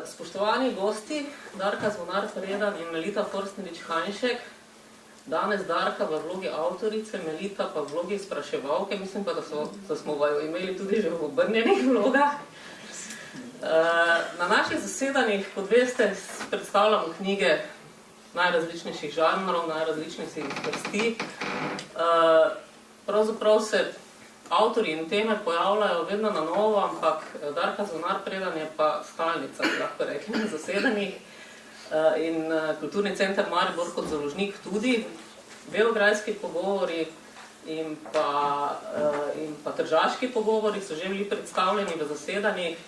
Spoštovani gosti, Darka Zvonar-Predan in Melita Forstnerič-Hajnšek, danes Darka v vlogi avtorice, Melita pa v vlogi spraševalke, mislim pa, da smo jo imeli tudi že v obrnjenih vlogah. Na naših zasedanjih, kot veste, predstavljamo knjige najrazličnejših žanrov, najrazličnejših vrsti. Pravzaprav se avtori in teme pojavljajo vedno na novo, ampak Darka Zvonar-Predan je pa stalnica, lahko rekli, na zasedanjih. In Kulturni center Maribor kot založnik tudi, beograjski pogovori in pa tržaški pogovori so že bili predstavljeni v zasedanjih.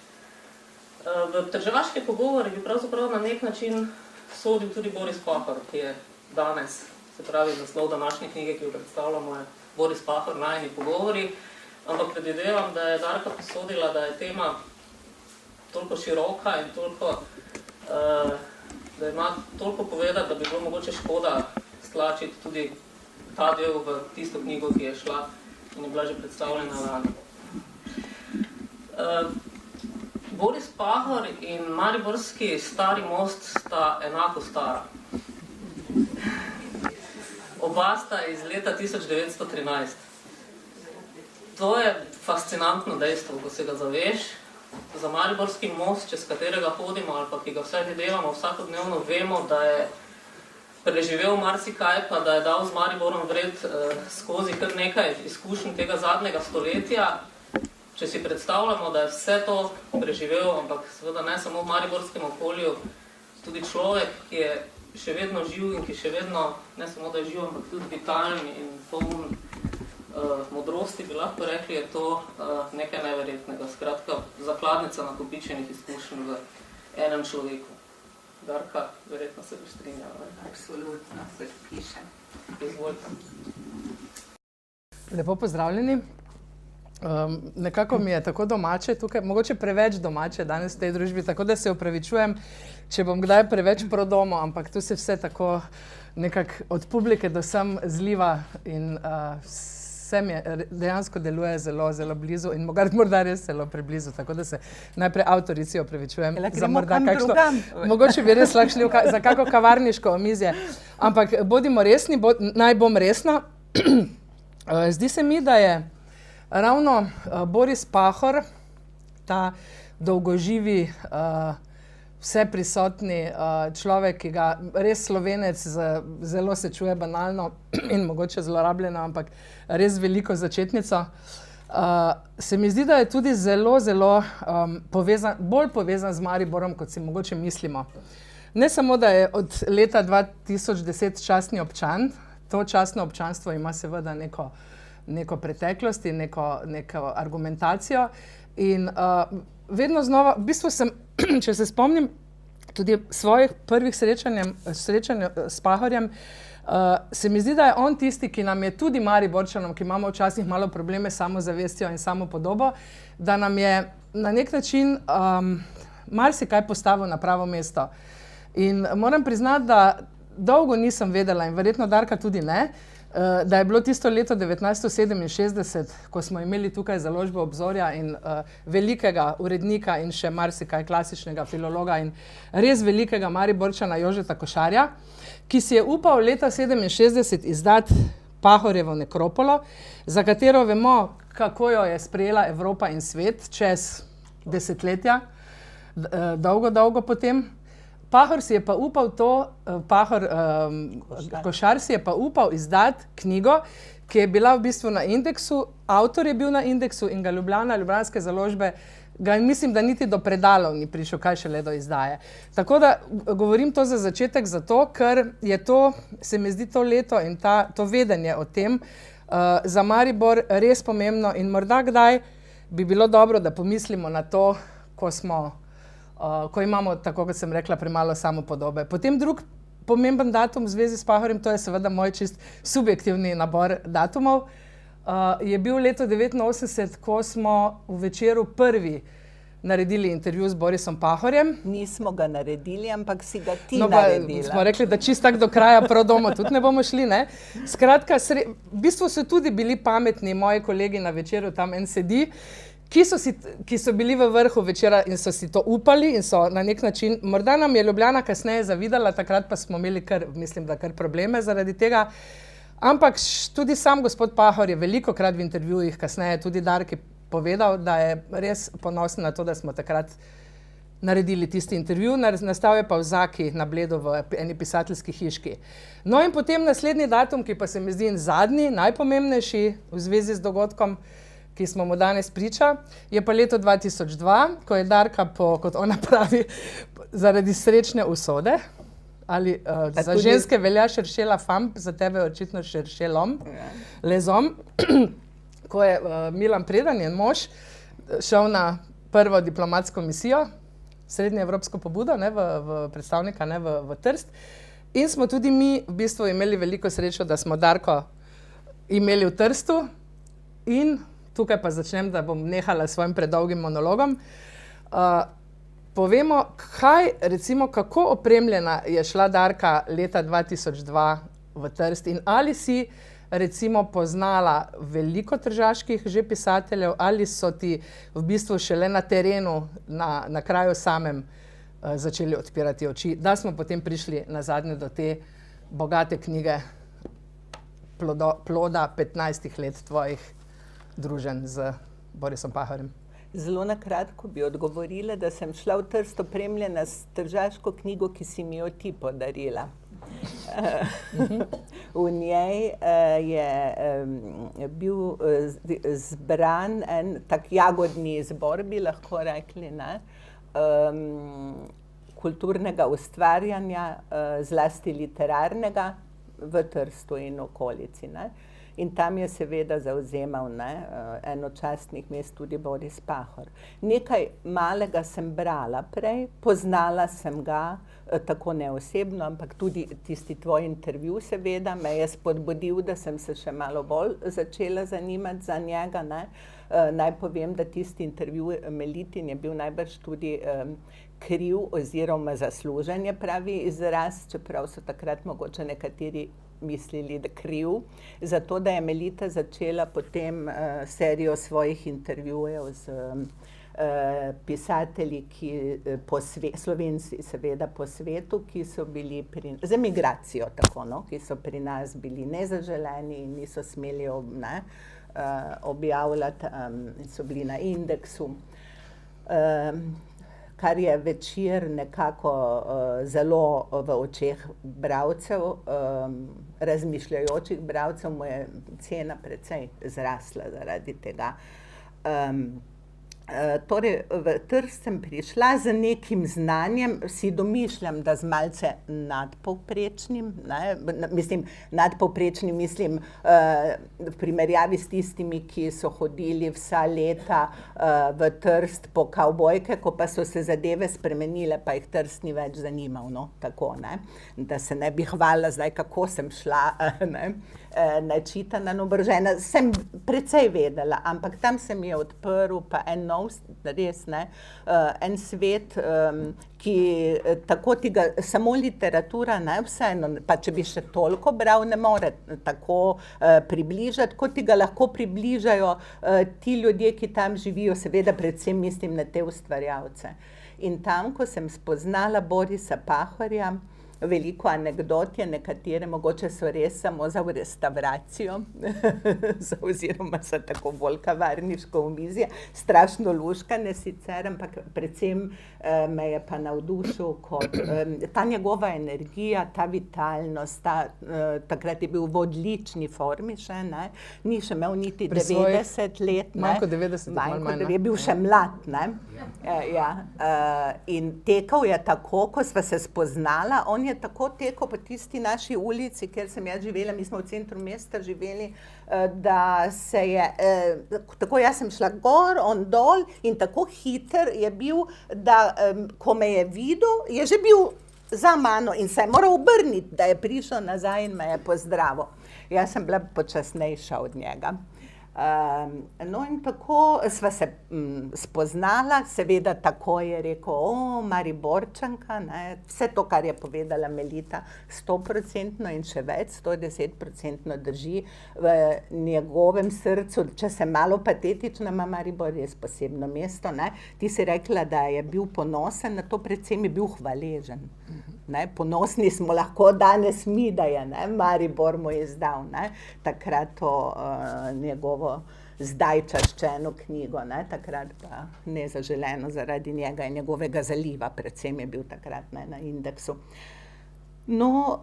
V tržaške pogovori bi pravzaprav na nek način sodil tudi Boris Pahor, ki je danes, se pravi naslov današnje knjige, ki jo predstavljamo, je Boris Pahor, Najini pogovori. Ampak predvidevam, da je Darka posodila, da je tema toliko široka in toliko, da ima toliko povedati, da bi bilo mogoče škoda stlačiti tudi ta del v tisto knjigo, ki je šla in je bila že predstavljena lani. Boris Pahor in mariborski Stari most sta enako stara. Oba sta iz leta 1913. To je fascinantno dejstvo, ko se ga zaveš. Za mariborski most, čez katerega hodimo ali pa ki ga vsaj videvamo vsakodnevno, vemo, da je preživel marsikaj, pa da je dal z Mariborom vred skozi kar nekaj izkušenj tega zadnjega stoletja. Če si predstavljamo, da je vse to preživel, ampak seveda ne samo v mariborskem okolju, tudi človek, ki je še vedno živ in ki še vedno, ne samo da je živ, ampak tudi vitalen in poln modrosti, bi lahko rekli, je to nekaj neverjetnega. Skratka, zakladnica nakopičenih izkušenj v enem človeku. Darka, verjetno se boš strinjala. Absolutno, se piše. Izvolite. Lepo pozdravljeni. Nekako mi je tako domače tukaj, mogoče preveč domače danes v tej družbi, tako da se opravičujem, če bom kdaj preveč prodomo, ampak tu se vse tako nekako od publike do sem zliva in vse mi dejansko deluje zelo, zelo blizu in morda res zelo preblizu, tako da se najprej avtorici opravičujem. Za morda kakšno, mogoče bi res lahko šli za kako kavarniško omizje, ampak bodimo resni, naj bom resna. Zdi se mi, da je ravno Boris Pahor, ta dolgoživi, vseprisotni človek, ki ga res Slovenec zelo se čuje banalno in mogoče zlorabljeno, ampak res veliko začetnico, se mi zdi, da je tudi zelo, zelo bolj povezan z Mariborom, kot si mogoče mislimo. Ne samo, da je od leta 2010 častni občan, to častno občanstvo ima seveda neko preteklost in neko argumentacijo. In vedno znova, v bistvu sem, če se spomnim, tudi svojih prvih srečanj s Pahorjem, se mi zdi, da je on tisti, ki nam je tudi Mariborčanom, ki imamo včasih malo probleme s samozavestjo in samopodobo, da nam je na nek način marsikaj postavil na pravo mesto. In moram priznati, da dolgo nisem vedela in verjetno Darka tudi ne, da je bilo tisto leto 1967, ko smo imeli tukaj založbo Obzorja in velikega urednika in še marsikaj klasičnega filologa in res velikega Mariborčana Jožeta Košarja, ki si je upal leta 1967 izdati Pahorjevo Nekropolo, za katero vemo, kako jo je sprejela Evropa in svet čez desetletja, dolgo potem. Pahor si je pa upal Košar si je pa upal izdati knjigo, ki je bila v bistvu na indeksu, avtor je bil na indeksu in ga ljubljanske založbe, ga mislim, da niti do predalov ni prišel, kaj šele do izdaje. Tako da govorim to za začetek zato, ker je to, se mi zdi to leto in to vedenje o tem za Maribor res pomembno in morda kdaj bi bilo dobro, da pomislimo na to, ko imamo, tako kot sem rekla, premalo samopodobe. Potem drug pomemben datum v zvezi s Pahorjem, to je seveda moj čist subjektivni nabor datumov, je bil leto 1989, ko smo v Večeru prvi naredili intervju s Borisom Pahorjem. Nismo ga naredili, ampak si ga ti naredila. Smo rekli, da čist tak do kraja prav doma tudi ne bomo šli, ne? Skratka, v bistvu so tudi bili pametni moji kolegi na Večeru, tam en sedi, ki so bili v vrhu večera in so si to upali in so na nek način, morda nam je Ljubljana kasneje zavidala, takrat pa smo imeli mislim, da kar probleme zaradi tega, ampak tudi sam gospod Pahor je velikokrat v intervjujih kasneje tudi Darki povedal, da je res ponosen na to, da smo takrat naredili tisti intervju, nastal je pa v Zaki na Bledu v eni pisateljski hiški. No in potem naslednji datum, ki pa se mi zdi zadnji, najpomembnejši v zvezi z dogodkom, ki smo mu danes priča, je pa leto 2002, ko je Darka kot ona pravi, zaradi srečne usode, ali za ženske velja šeršela famp, za tebe očitno šeršelom, lezom, ko je Milan Predan, njen mož, šel na prvo diplomatsko misijo, srednjeevropsko pobudo, v predstavnika, v Trst. In smo tudi mi v bistvu imeli veliko srečo, da smo Darko imeli v Trstu. In tukaj pa začnem, da bom nehala s svojim predolgim monologom. Povemo, kako opremljena je šla Darka leta 2002 v Trst in ali si recimo poznala veliko tržaških že pisateljev ali so ti v bistvu šele na terenu, na kraju samem začeli odpirati oči, da smo potem prišli nazadnje do te bogate knjige ploda 15 let tvojih druženj z Borisom Pahorjem. Zelo na kratko bi odgovorila, da sem šla v Trst opremljena s tržaško knjigo, ki si mi jo ti podarila. V njej je bil zbran en tak jagodni izbor, bi lahko rekli, kulturnega ustvarjanja, zlasti literarnega v Trstu in okolici. In tam je seveda zavzemal eno častnih mest tudi Boris Pahor. Nekaj malega sem brala prej, poznala sem ga, tako neosebno, ampak tudi tisti tvoj intervju seveda me je spodbudil, da sem se še malo bolj začela zanimati za njega. Naj povem, da tisti intervju Melitin je bil najbrž tudi kriv oziroma zaslužen, je pravi izraz, čeprav so takrat mogoče nekateri mislili, da kriv, zato da je Melita začela potem serijo svojih intervjujev z pisatelji, Slovenci seveda po svetu, ki so bili za migracijo tako, ki so pri nas bili nezaželeni in niso smeli objavljati in so bili na Indeksu. Kar je Večer nekako zelo v očeh bralcev, razmišljajočih bralcev, mu je cena precej zrasla zaradi tega. Torej, v Trst sem prišla z nekim znanjem, si domišljam, da z malce nadpovprečnim, mislim, v primerjavi s tistimi, ki so hodili vsa leta v Trst po kavbojke, ko pa so se zadeve spremenile, pa jih Trst ni več zanimal, tako, da se ne bi hvalila zdaj, kako sem šla, načitana, oborožena, sem precej vedela, ampak tam se mi je odprl pa en nov, res, en svet, ki tako ti ga, samo literatura, vseeno, pa če bi še toliko bral, ne more tako približati, kot ti ga lahko približajo ti ljudje, ki tam živijo, seveda predvsem mislim na te ustvarjalce. In tam, ko sem spoznala Borisa Pahorja, veliko anekdot je, nekatere mogoče so res samo za restavracijo, oziroma za tako bolj kavarniško omizje, strašno luškane sicer, ampak predvsem me je pa navdušil kot ta njegova energija, ta vitalnost, takrat je bil v odlični formi še, ni še imel niti 90 let. Manj kot 90, malo manj. Je bil še mlad, in tekel je tako, ko sva se spoznala, on je tako tekel po tisti naši ulici, kjer sem jaz živela, mi smo v centru mesta živeli, da se je, tako jaz sem šla gor, on dol in tako hiter je bil, da ko me je videl, je že bil za mano in se je moral obrniti, da je prišel nazaj in me je pozdravil. Jaz sem bila počasnejša od njega. No in tako sva se spoznala, seveda tako je rekel, Mariborčanka, ne, vse to, kar je povedala Melita, 100% in še več, 110% drži v njegovem srcu, če sem malo patetična, ima Maribor res posebno mesto, ne. Ti si rekla, da je bil ponosen na to, predvsem je bil hvaležen. Ne, ponosni smo lahko danes mi, da je, ne, Maribor mu je izdal, ne, takrat to njegovo zdaj čaščeno knjigo, ne, takrat pa nezaželeno zaradi njega in njegovega zaliva, predvsem je bil takrat, ne, na Indeksu. No,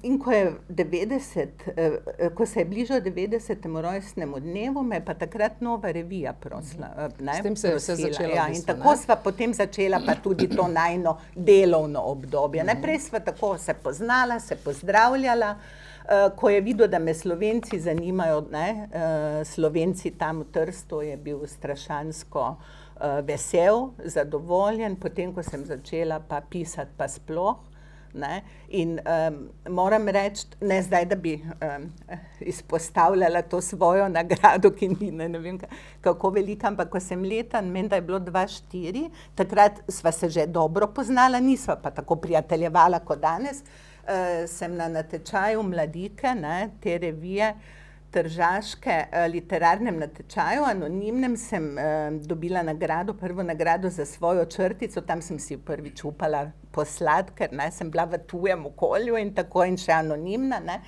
in ko se je bližal 90. rojstnemu dnevu, me je pa takrat Nova revija prosila. S tem se je vse začelo. Ja, in tako sva potem začela pa tudi to najino delovno obdobje. Najprej sva tako se poznala, se pozdravljala, ko je videl, da me Slovenci zanimajo, ne, Slovenci tam v Trstu, je bil strašansko vesel, zadovoljen, potem, ko sem začela pa pisati pa sploh. Ne? In moram reči, ne zdaj, da bi izpostavljala to svojo nagrado, ki ni ne vem kako velika, ampak ko sem leta, menda je bilo 2004, takrat sva se že dobro poznala, nisva pa tako prijateljevala kot danes, sem na natečaju Mladike, ne, te revije tržaške, literarnem natečaju, anonimnem, sem dobila nagrado, prvo nagrado za svojo črtico, tam sem si prvič upala poslati, ker ne, sem bila v tujem okolju in tako in še anonimna, ne.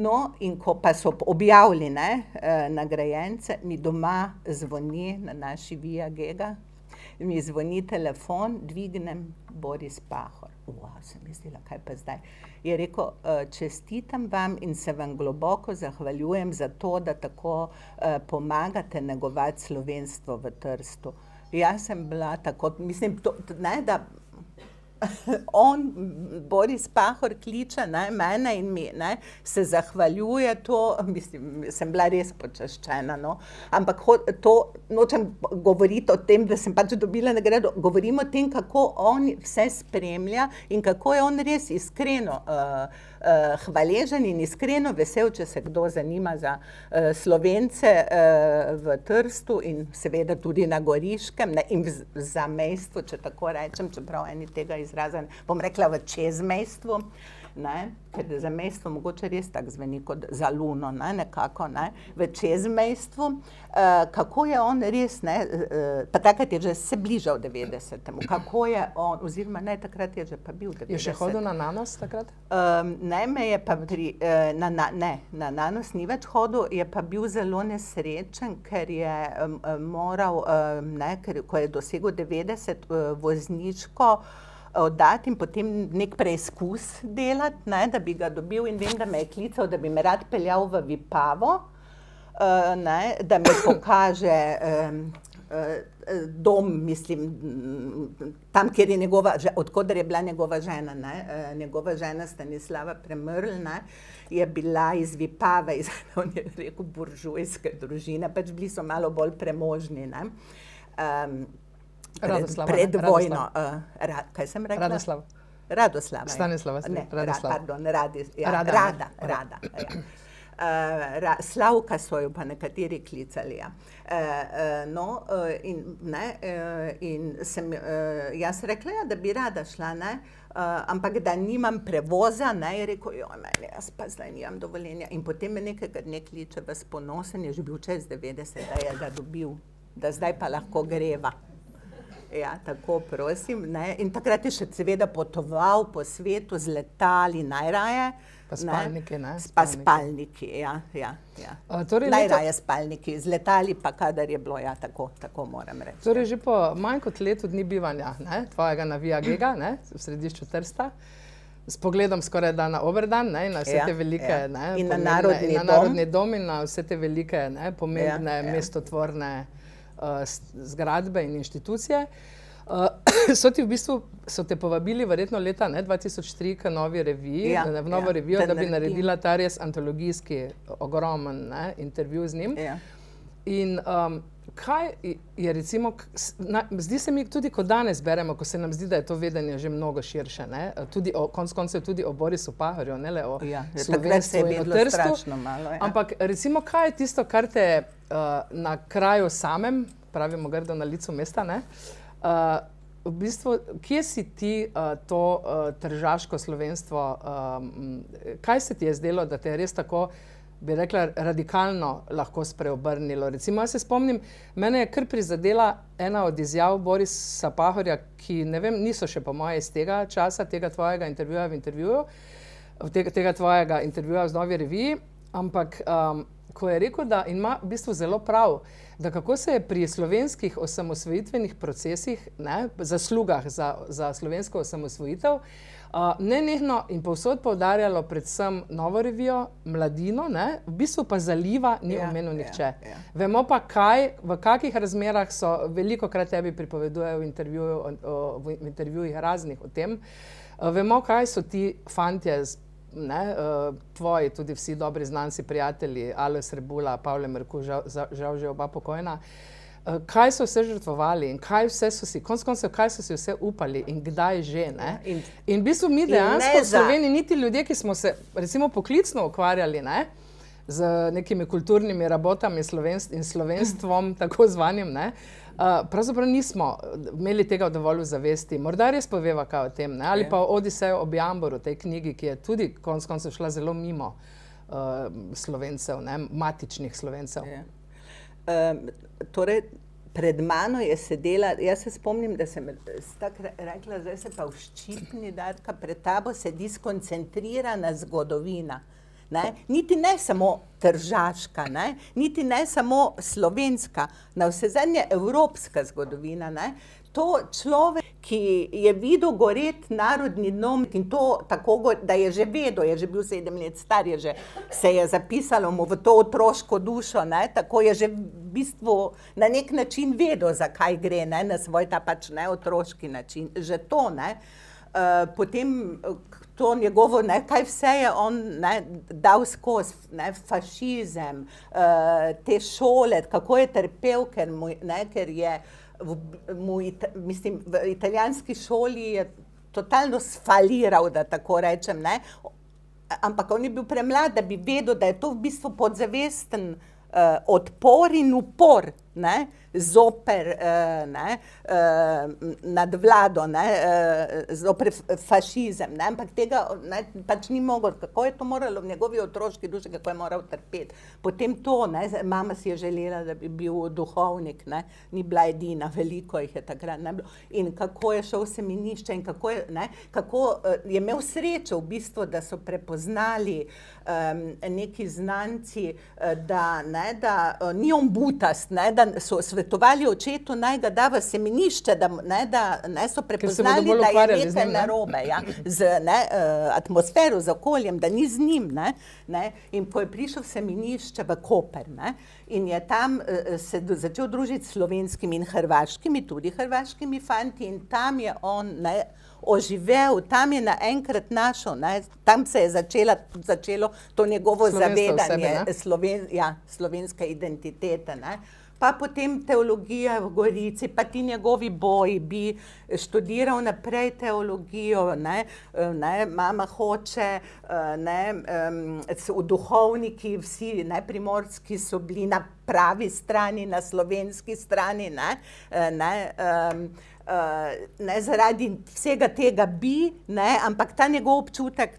No, in ko pa so objavili, ne, nagrajence, mi doma zvoni na naši Via Gega, mi zvoni telefon, dvignem, Boris Pahor. Sem mislila, kaj pa zdaj? Je rekel, čestitam vam in se vam globoko zahvaljujem za to, da tako pomagate negovati slovenstvo v Trstu. Jaz sem bila tako, mislim, ne, da on, Boris Pahor, kliče, ne, mene in mi, ne, se zahvaljuje, to, mislim, sem bila res počaščena, no. Ampak to nočem govoriti o tem, da sem pač dobila nagrado, govorim o tem, kako on vse spremlja in kako je on res iskreno hvaležen in iskreno vesel, če se kdo zanima za Slovence v Trstu in seveda tudi na Goriškem, ne, in v zamejstvu, če tako rečem, čeprav eni tega izraza, bom rekla v čezmejstvu, ne, ker zamejstvo mogoče res tako zveni kot za luno, ne, nekako, ne, v čezmejstvu, kako je on res, ne, pa takrat je že se bližal 90. Kako je on, oziroma ne, takrat je že pa bil 90. Je še hodil na Nanos takrat? Ne, me je pa na Nanos ni več hodil, je pa bil zelo nesrečen, ker je moral, ne, ko je dosegel 90, vozničko oddati in potem nek preizkus delati, ne, da bi ga dobil, in vem, da me je klical, da bi me rad peljal v Vipavo, ne, da mi pokaže dom, mislim, tam, kjer je njegova, od koder je bila njegova žena, ne, njegova žena Stanislava Premrl, ne, je bila iz Vipave, on je rekel buržujske družine, pač bili so malo bolj premožni, ne. Pred vojno. Kaj sem rekla? Radoslava. Stanislava. Pardon, Rada. Slavka so jo pa nekateri klicali, ja. No, in, ne, in sem jaz rekla, ja, da bi rada šla, ne, ampak da nimam prevoza, ne, je rekel, meni, jaz pa zdaj nimam dovoljenja. In potem me nekega dne kliče ves ponosen, je že bil čez 90, da je ga dobil, da zdaj pa lahko greva. Ja, tako, prosim, ne, in takrat je še seveda potoval po svetu z letali najraje. Pa spalniki, ne? Pa spalniki, ja. Najraje spalniki, z letali pa kadar je bilo, ja, tako moram reči. Torej že po manj kot letu dni bivanja, ne, tvojega na Via Gega, ne, v središču Trsta, s pogledom skoraj da na Oberdan, ne, na vse te velike, ne, in na Narodni dom in na vse te velike, ne, pomembne mestotvorne zgradbe in inštitucije. So ti v bistvu, so te povabili verjetno leta 2003 k novi reviji, v novo revijo, da bi naredila ta res antologijski, ogromen, ne, intervju z njim. In kaj je recimo, zdi se mi tudi, ko danes beremo, ko se nam zdi, da je to vedenje že mnogo širše, ne, tudi konec koncev tudi o Borisu Pahorju, ne le o slovenstvu in o Trstu, ampak recimo, kaj je tisto, kar te na kraju samem, pravimo grdo na licu mesta, ne? V bistvu, kje si ti to tržaško slovenstvo, kaj se ti je zdelo, da te je res tako, bi rekla, radikalno lahko spreobrnilo? Recimo, jaz se spomnim, mene je kar prizadela ena od izjav Borisa Pahorja, ki, ne vem, niso še po moje iz tega časa, tega tvojega intervjuja v intervjuju, tega tvojega intervjuja v Novi reviji, ampak ko je rekel, da ima v bistvu zelo prav, da kako se je pri slovenskih osamosvojitvenih procesih, ne, zaslugah za slovensko osamosvojitev, nenehno in povsod poudarjalo predvsem Novo revijo, Mladino, ne, v bistvu pa Zaliva ni omenil nihče. Vemo pa, v kakih razmerah so velikokrat tebi pripovedujejo v intervjujih raznih o tem. Vemo, kaj so ti fantje, tvoji, tudi vsi dobri znanci, prijatelji, Alojz Rebula, Pavle Merkur, žal že oba pokojna, kaj so vse žrtvovali in kaj vse so si, konec koncev, kaj so si vse upali in kdaj že, ne? In v bistvu mi dejansko v Sloveniji, niti ljudje, ki smo se recimo poklicno ukvarjali, ne, z nekimi kulturnimi rabotami in slovenstvom, tako zvanim, ne, pravzaprav nismo imeli tega dovolj v zavesti. Morda res poveva kaj o tem, ne? Ali pa o Odiseju ob Jamboru, tej knjigi, ki je tudi konec koncev šla zelo mimo Slovencev, ne? Matičnih Slovencev. Torej, pred mano je sedela, jaz se spomnim, da sem tako rekla, zdaj se pa vščipni, Darka, pred tabo sedi skoncentrirana zgodovina. Ne? Niti ne samo tržaška, ne? Niti ne samo slovenska, navsezadnje evropska zgodovina. Ne? To človek, ki je videl goreti narodni dom in to tako, da je že vedel, je že bil 7 let star, se je zapisalo mu v to otroško dušo, ne? Tako je že v bistvu na nek način vedel, zakaj gre, ne? Na svoj ta pač ne otroški način. Že to, ne? Potem to njegovo, ne, kaj vse je on, ne, dal skozi, ne, fašizem, te šole, kako je trpel, ker je v italijanski šoli je totalno sfaliral, da tako rečem, ne, ampak on je bil premlad, da bi vedel, da je to v bistvu podzavesten odpor in upor, ne, zoper nadvlado, zoper fašizem, ne, ampak tega pač ni mogel, kako je to moralo v njegovi otroški duši, kako je moral trpeti. Potem to, ne, mama si je želela, da bi bil duhovnik, ne, ni bila edina, veliko jih je takrat, ne bilo, in kako je šel v semenišče in kako je imel srečo v bistvu, da so prepoznali neki znanci, da ni on butast, ne, da so svetovali očetu, naj ga da v semenišče, da so prepoznali, da je nekaj narobe, ja, z atmosfero, z okoljem, da ni z njim. In ko je prišel v semenišče v Koper, in je tam se začel družiti s slovenskimi in hrvaškimi, tudi hrvaškimi fanti, in tam je on oživel, tam je naenkrat našel, tam se je začelo to njegovo zavedanje slovenske identitete. Pa potem teologija v Gorici, pa ti njegovi boji, bi študiral naprej teologijo, mama hoče, duhovniki vsi, primorski so bili na pravi strani, na slovenski strani, zaradi vsega tega ampak ta njegov občutek,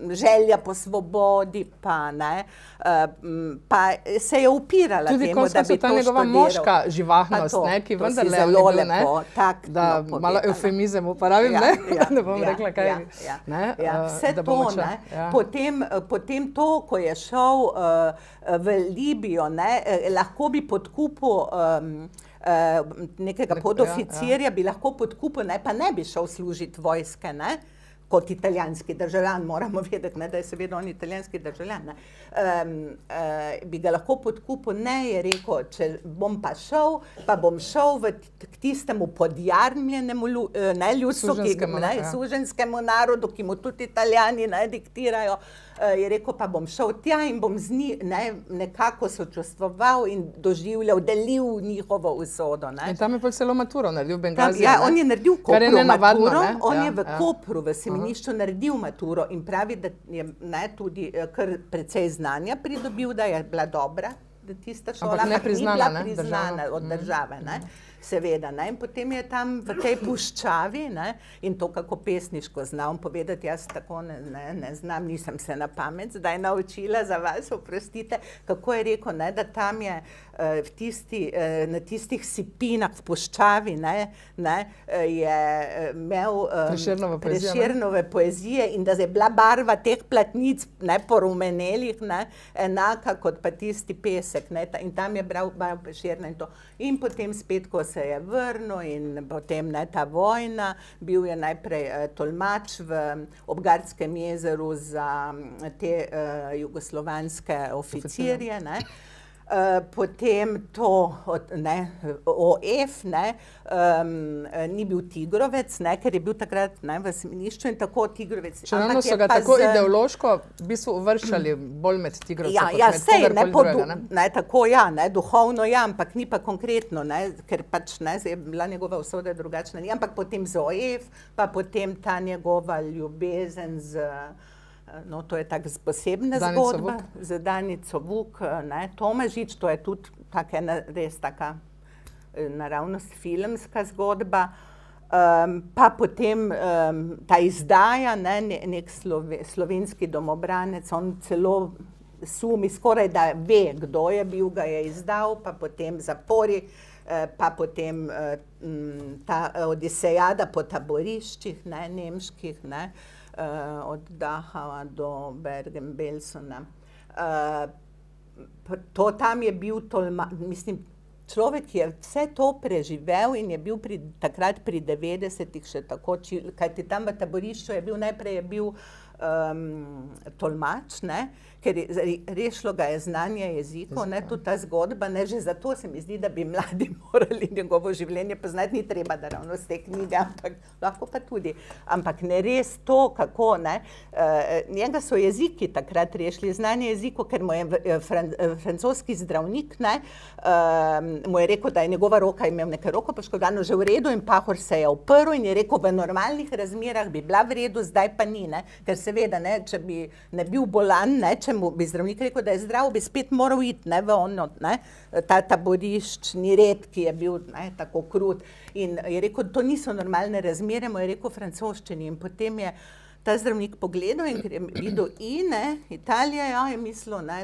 želja po svobodi, pa se je upirala tudi temu, da bi to študiral. Tudi ta njegova moška živahnost, ki vendarle je bil, da malo eufemizem uporabim, ne bom rekla, kaj je. Vse to, potem to, ko je šel v Libijo, lahko bi podkupil nekega podoficirja, bi lahko podkupil, pa ne bi šel služiti vojske, kot italijanski državljan, moramo vedeti, da je seveda on italijanski državljan, bi ga lahko podkupil, je rekel, če bom pa šel k tistemu podjarmljenemu ljudstvu, suženskemu narodu, ki mu tudi Italijani diktirajo, je rekel, pa bom šel tja in bom z njim nekako sočustvoval in doživljal, delil njihovo usodo. In tam je pa celo maturo naredil v Bengaziju. Ja, on je naredil v Kopru maturo, on je v Kopru, v semenišču naredil maturo in pravi, da je tudi kar precej znanja pridobil, da je bila dobra tista šola, Ampak ne priznana, ni bila ne, priznana od države, ne. Seveda, ne, in potem je tam v tej puščavi, ne, in to kako pesniško znam povedati, jaz tako ne znam, nisem se na pamet zdaj naučila za vas, oprostite, kako je rekel, ne, da tam je na tistih sipinah v puščavi, ne, je imel Prešernove poezije in da je bila barva teh platnic, ne, porumenelih, ne, enaka kot pa tisti pesek, ne, in tam je bral Prešerna in to. In potem spet, ko se je vrnil in potem, ne, ta vojna, bil je najprej tolmač v Obgardskem jezeru za te jugoslovanske oficirje, ne. Potem to, OF, ne, ni bil Tigrovec, ne, ker je bil takrat, ne, v semenišču in tako Tigrovec. Čeravno so ga tako ideološko v bistvu uvrščali bolj med Tigrovca kot med kogarkoli drugega, ne? Ne, tako ja, ne, duhovno ja, ampak ni pa konkretno, ne, ker pač, ne, je bila njegova usoda drugačna, ampak potem z OF, pa potem ta njegova ljubezen z no, to je tako posebna zgodba, z Danico Vuk, ne, Tomažič, to je tudi taka res taka naravnost filmska zgodba, pa potem ta izdaja, ne, nek slovenski domobranec, on celo sumi, skoraj da ve, kdo je bil, ga je izdal, pa potem zapori, pa potem ta odisejada po taboriščih, ne, nemških, ne, od Dachau do Bergen-Belsuna. To tam je bil mislim, človek je vse to preživel in je bil takrat pri 90-ih še tako, kajti tam v taborišču je bil, najprej je bil tolmač, ne, ker rešilo ga je znanje jezikov, ne, tudi ta zgodba, ne, že zato se mi zdi, da bi mladi morali njegovo življenje poznati, ni treba, da ravno z te knjige, ampak lahko pa tudi, ampak ne res to, kako, ne, njega so jeziki takrat rešili, znanje jezikov, ker mu je francoski zdravnik, ne, mu je rekel, da je njegova roka, imel nekaj roko poškodovano, že v redu in Pahor se je oprl in je rekel, v normalnih razmerah bi bila v redu, zdaj pa ni, ne, ker seveda, ne, če bi ne bil bolan, ne, če mu bi zdravnik rekel, da je zdrav, bi spet moral iti, ne, v ono, ne, ta taboriščni red, ki je bil, ne, tako krut. In je rekel, to niso normalne razmere, mu je rekel francoščini. In potem je ta zdravnik pogledal in ker je videl Italija, ja, je mislil, ne,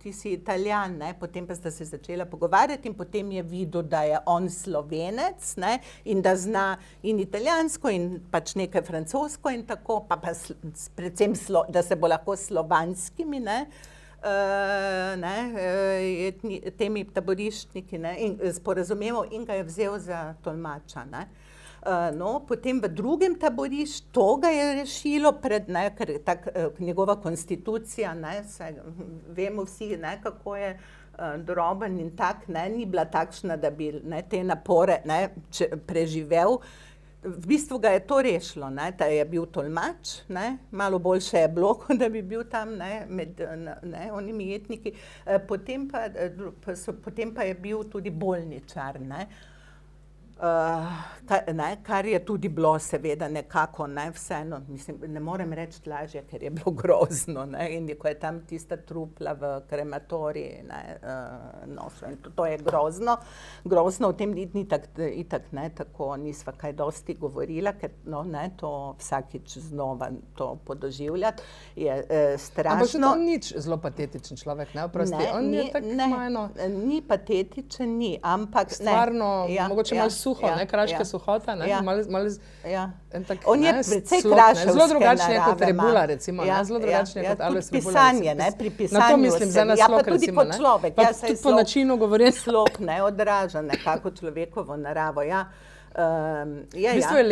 ti si Italijan, ne, potem pa sta se začela pogovarjati in potem je videl, da je on Slovenec, ne, in da zna in italijansko in pač nekaj francosko in tako, pa predvsem, da se bo lahko slovanskimi, ne, temi taboriščniki, ne, in sporazumeval in ga je vzel za tolmača, ne. No, potem v drugem taborišču, to ga je rešilo pred, ne, ker njegova konstitucija, ne, vemo vsi, ne, kako je droben in tak, ne, ni bila takšna, da bi, ne, te napore, ne, preživel. V bistvu ga je to rešilo, ne, da je bil tolmač, ne, malo boljše je bilo, kot da bi bil tam, ne, med, ne, onimi jetniki, potem pa je bil tudi bolničar, ne. Kar je tudi bilo seveda nekako, ne, vseeno, mislim, ne morem reči lažje, ker je bilo grozno, ne, in ko je tam tista trupla v krematoriji, ne, nosil, in to je grozno, o tem itak, ne, tako nisva kaj dosti govorila, ker, no, ne, to vsakič znova to podoživljati, je strašno. Ampak še to nič zelo patetičen človek, ne, oprosti, on je tako majno. Ni patetičen, ni, ampak, ne. Stvarno, mogoče malo suho, ne, kraške suhota, ne, on je precej kraševske narave. Zelo drugačen je kot Rebula, recimo, ne, zelo drugačen je kot Alves Rebula. Pisanje, ne, pri pisanju. Na to mislim, za naslog, recimo, ne. Ja, pa tudi kot človek. Pa tudi po načinu govorjenja. Slog, ne, odraža nekako človekovo naravo, ja. V bistvu je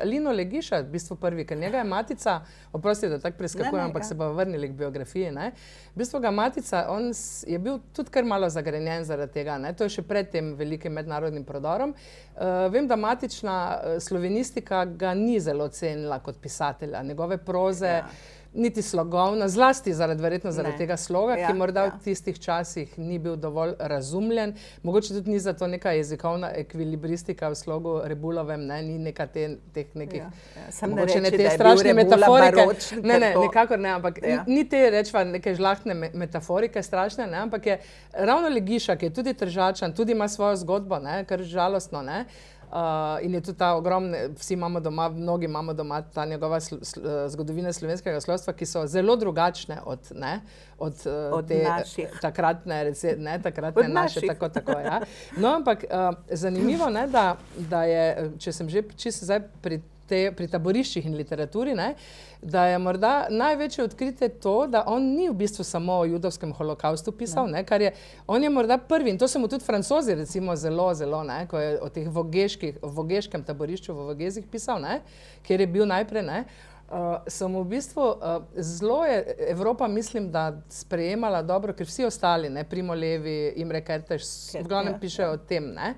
Lino Legiša, v bistvu prvi, ker njega je matica, oprosti, da tako preskakujem, ampak se pa vrnili k biografiji, ne. V bistvu ga matica, on je bil tudi kar malo zagrenjen zaradi tega, ne. To je še pred tem velikim mednarodnim prodorom. Vem, da matična slovenistika ga ni zelo cenila kot pisatelja. Njegove proze niti slogovno, zlasti verjetno zaradi tega sloga, Ja, ki morda ja. v tistih časih ni bil dovolj razumljen. Mogoče tudi ni zato neka jezikovna ekvilibristika v slogu Rebulovem, ne, ni neka teh nekih, Samo ne mogoče ne reči, te da je bil strašne Rebula metaforike. baročen, Ne, ker to- nikakor ne, ampak Ja. ni te rečva neke žlahtne metaforike strašne, ne, ampak je ravno Legiša, ki je tudi Tržačan, tudi ima svojo zgodbo, ne, kar žalostno, ne. In je tudi ta ogromne, vsi imamo doma, mnogi imamo doma ta njegova zgodovine slovenskega slovstva, ki so zelo drugačne od Od te naših. takratne, takratne Od naše, naših. tako, ja. No, ampak zanimivo, ne, da je, če sem že čisto zdaj pri taboriščih in literaturi, ne, da je morda največje odkritje to, da on ni v bistvu samo o judovskem holokaustu pisal, ne, kar je, on je morda prvi, in to so mu tudi Francozi recimo zelo, ne, ko je o teh vogeškem taborišču v Vogezih pisal, ne, kjer je bil najprej, ne, so mu v bistvu zelo je Evropa, mislim, da sprejemala dobro, ker vsi ostali, ne, Primo Levi, Imre Kertész, v glavnem pišejo o tem, ne.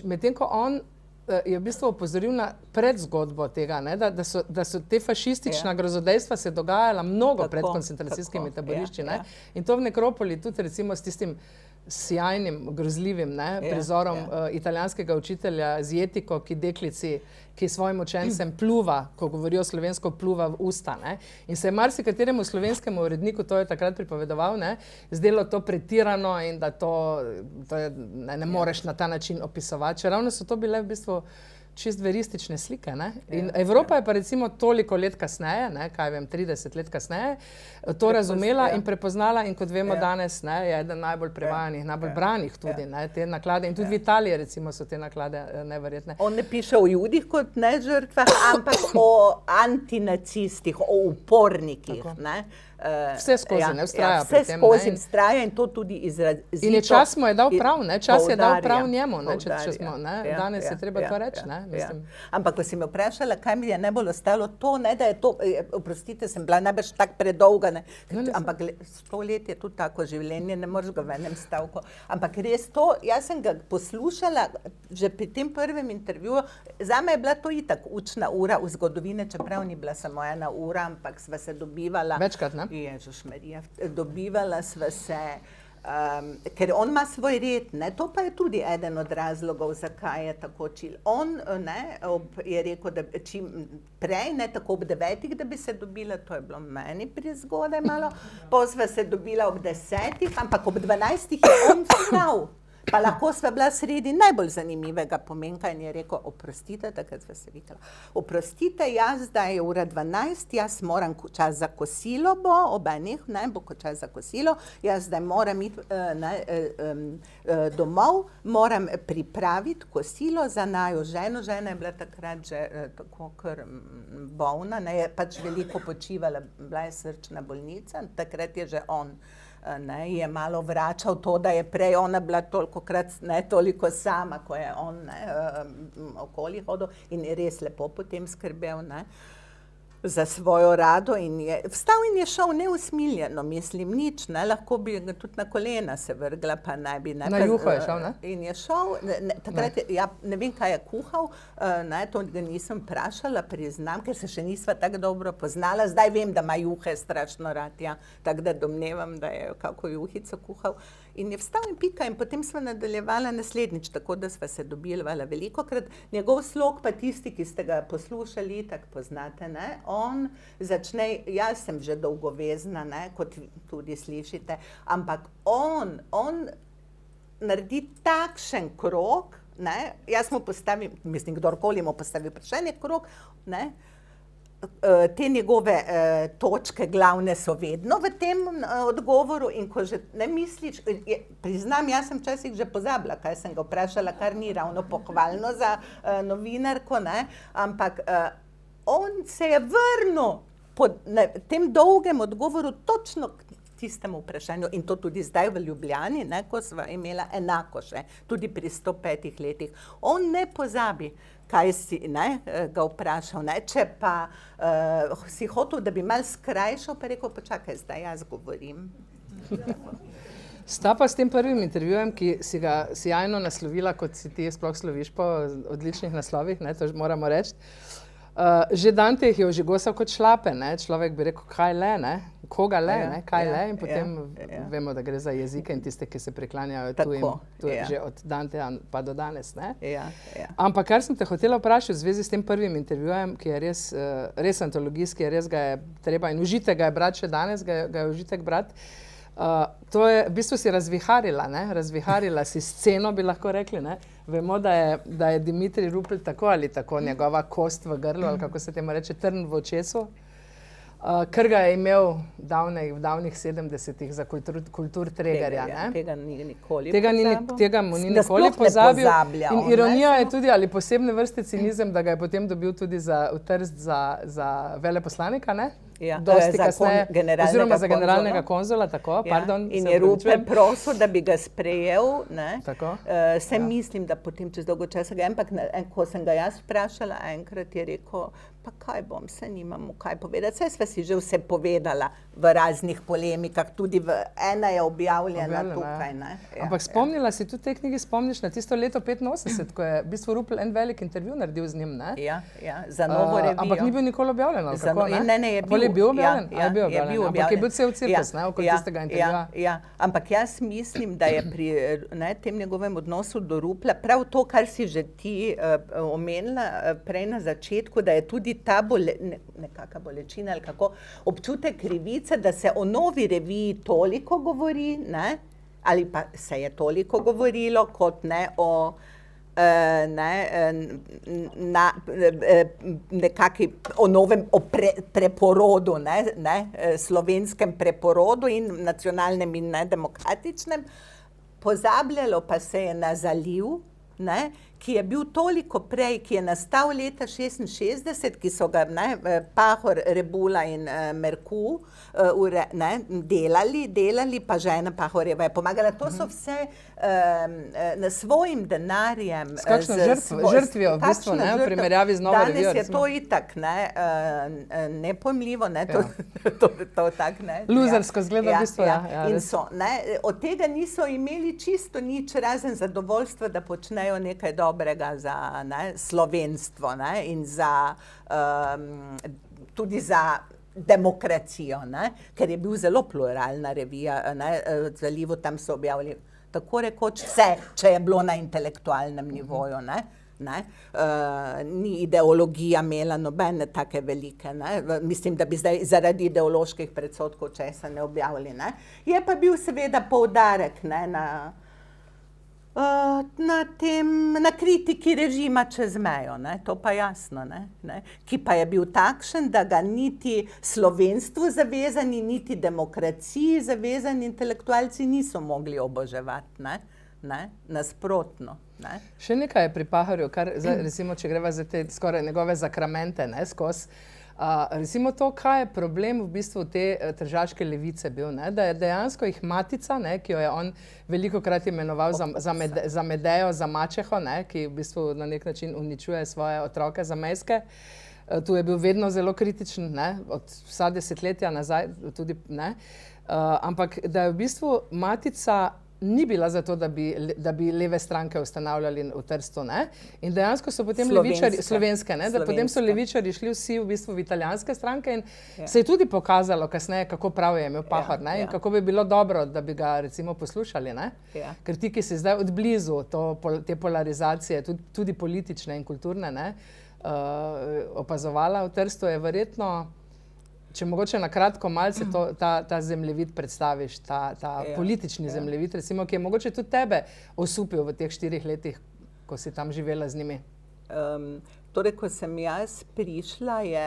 Medtem ko on je v bistvu opozoril na predzgodbo tega, ne, da so te fašistična grozodejstva se dogajala mnogo pred koncentracijskimi taborišči. Ne. In to v Nekropoli tudi recimo s tistim sjajnim, grozljivim prizorom italijanskega učitelja z jetiko, ki deklici, ki svojim učencem pluva, ko govorijo slovensko, pluva v usta. Ne. In se je marsikateremu slovenskemu uredniku, to je takrat pripovedoval, ne, zdelo to pretirano in da to je, ne moreš na ta način opisovati. Čeravno so to bile v bistvu čist veristične slike. Ne? In Evropa je pa recimo toliko let kasneje, ne, kaj vem, 30 let kasneje, to razumela in prepoznala in kot vemo danes, ne, je eden najbolj prevajanih, najbolj branih tudi, ne, te naklade. In tudi v Italiji recimo so te naklade neverjetne. On ne piše o judih kot ne žrtvah, ampak o antinacistih, o upornikih. Ne? Vse skozi, ne, vztraja pri tem. Vse skozi vztraja in to tudi izrazito. In je čas mu je dal prav, ne, čas je dal prav njemu, ne, če smo, ne, danes je treba to reči, ne, mislim. Ampak ko si me vprašala, kaj mi je najbolj ostalo, to ne, da je to, oprostite, sem bila najbrž tako predolga, ne, ampak 100 let je tudi tako življenje, ne moreš ga v enem stavku. Ampak res to, jaz sem ga poslušala že pri tem prvem intervjuju, zame je bila to itak učna ura v zgodovine, čeprav ni bila samo 1 ura, ampak sva se dobivala. Večkrat, ne? Ježuš Marija, dobivala sva se, ker on ima svoj red, ne, to pa je tudi eden od razlogov, zakaj je tako čil. On, ne, je rekel, da čim prej, ne, tako ob 9, da bi se dobila, to je bilo meni prezgodaj malo, pol sva se dobila ob 10, ampak ob 12 je on vstal. Pa lahko sva bila sredi najbolj zanimivega pomenka in je rekel, oprostite, takrat sva se vikala, oprostite, jaz zdaj je ura 12, jaz moram čas za kosilo bo, ob enih, ne, bo čas za kosilo, jaz zdaj moram iti domov, moram pripraviti kosilo za naju ženo, žena je bila takrat že tako kar bolna, ne, je pač veliko počivala, bila je srčna bolnica, takrat je že on ne, je malo vračal to, da je prej ona bila tolikokrat, ne, toliko sama, ko je on, ne, okoli hodil in je res lepo potem skrbel, ne, za svojo rado in je vstal in je šel neusmiljeno, mislim, nič, ne, lahko bi ga tudi na kolena se vrgla, pa naj bi, ne. Na juho je šel, ne? In je šel, takrat, ja, ne vem, kaj je kuhal, ne, to ga nisem vprašala, priznam, ker se še nisva tako dobro poznala, zdaj vem, da ima juhe strašno rad, ja, tako da domnevam, da je kako juhico kuhal. In je vstal in pika in potem sva nadaljevala naslednjič, tako da sva se dobivala velikokrat. Njegov slog pa tisti, ki ste ga poslušali, tako poznate, ne, on začne, jaz sem že dolgovezna, ne, kot tudi slišite, ampak on naredi takšen krog, ne, jaz mu postavim, mislim, kdorkoli mu postavi vprašanje, krog, ne, te njegove točke glavne so vedno v tem odgovoru in ko že ne misliš, priznam, jaz sem včasih že pozabila, kaj sem ga vprašala, kar ni ravno pohvalno za novinarko, ne, ampak on se je vrnil po tem dolgem odgovoru točno k tistemu vprašanju in to tudi zdaj v Ljubljani, ne, ko sva imela enako še, tudi pri 105 letih. On ne pozabi, kaj si, ne, ga vprašal, ne, če pa si hotel, da bi malo skrajšal, pa rekel, počakaj, zdaj jaz govorim. Sta pa s tem prvim intervjujem, ki si ga sjajno naslovila, kot si ti sploh sloviš po odličnih naslovih, ne, to moramo reči, Že Dante jih je ožigosal kot šlape, ne? Človek bi rekel, kaj le, ne? Koga le, ne? Kaj le, in potem vemo, da gre za jezike in tiste, ki se priklanjajo tujim, že od Danteja pa do danes, ne? Ampak kar sem te hotela vprašati v zvezi s tem prvim intervjujem, ki je res antologijski, res ga je treba in užitek ga je brati še danes, ga je užitek brati. To je, v bistvu si razviharila, ne? Razviharila si sceno, bi lahko rekli, ne? Vemo, da je Dimitrij Rupel tako ali tako njegova kost v grlu, ali kako se temu reče, trn v očesu, ker ga je imel v davnih 70-ih za kulturtregerja. Tega ni nikoli pozabil. Tega mu ni nikoli pozabil. In ironija je tudi, ali posebne vrste cinizem, da ga je potem dobil tudi v Trst za veleposlanika, ne? Dosti kasneje, oziroma za generalnega konzula, tako, pardon. In je Rupel prosil, da bi ga sprejel, ne? Se mislim, da potem čez dolgo časa ga, ampak ko sem ga jaz vprašala, enkrat je rekel, pa kaj bom, se nimamo kaj povedati, saj sva si že vse povedala v raznih polemikah, tudi ena je objavljena tukaj, ne? Ampak spomnila si tudi te knjigi, spomniš na tisto leto 85, ko je v bistvu Rupel en velik intervju naredil z njim, ne? Ja, za Novo revijo. Ampak ni bil nikoli objavljen, kako, ne? Ne, je bil. Bil objavljen? Je bil objavljen. Ampak je bil cel cirkus, ne, okoli tistega intervjuja. Ja, ampak jaz mislim, da je pri tem njegovem odnosu do Rupla prav to, kar si že ti omenila prej na začetku, da je tudi ta nekaka bolečina ali kako občutek krivice, da se o Novi reviji toliko govori, ne, ali pa se je toliko govorilo, kot ne o o novem preporodu, slovenskem preporodu in nacionalnem in demokratičnem. Pozabljalo pa se je na Zaliv, ki je bil toliko prej, ki je nastal leta 1966, ki so ga Pahor, Rebula in Merku delali, pa žena Pahorjeva je pomagala. To so vse na svojim denarjem. S kakšno žrtvijo, v bistvu, v primerjavi z Novo revijo. Danes je to itak nepojmljivo, to tak, ne. Luzersko zgleda v bistvu, in so, od tega niso imeli čisto nič, razen zadovoljstva, da počnejo nekaj dobrega za slovenstvo in tudi za demokracijo, ker je bil zelo pluralna revija, v Zalivu tam so objavili tako rekoč vse, če je bilo na intelektualnem nivoju, ni ideologija imela nobene take velike, mislim, da bi zdaj zaradi ideoloških predsodkov česa ne objavili, Je pa bil seveda poudarek na kritiki režima čez mejo, to pa jasno, ki pa je bil takšen, da ga niti slovenstvu zavezani, niti demokraciji zavezani intelektualci niso mogli oboževati, nasprotno. Še nekaj je pri Pahorju, kar recimo, če greva za te skoraj njegove zakramente skozi, recimo to, kaj je problem v bistvu te tržaške levice bil, da je dejansko jih matica, ki jo je on velikokrat imenoval za Medejo, za mačeho, ki v bistvu na nek način uničuje svoje otroke zamejske. Tu je bil vedno zelo kritičen, od vsa desetletja nazaj tudi, ampak da je v bistvu matica ni bila za to, da bi leve stranke ustanavljali v Trstu, in dejansko so potem slovenske, da potem so levičarji šli vsi v bistvu v italijanske stranke in se je tudi pokazalo kasneje, kako prav je imel Pahor, in kako bi bilo dobro, da bi ga recimo poslušali, ker ti, ki si zdaj odblizu te polarizacije, tudi politične in kulturne, opazovala v Trstu, je verjetno, če mogoče na kratko malce ta zemljevid predstaviš, ta politični zemljevid, recimo, ki je mogoče tudi tebe osupil v teh 4 letih, ko si tam živela z njimi. Torej, ko sem jaz prišla, je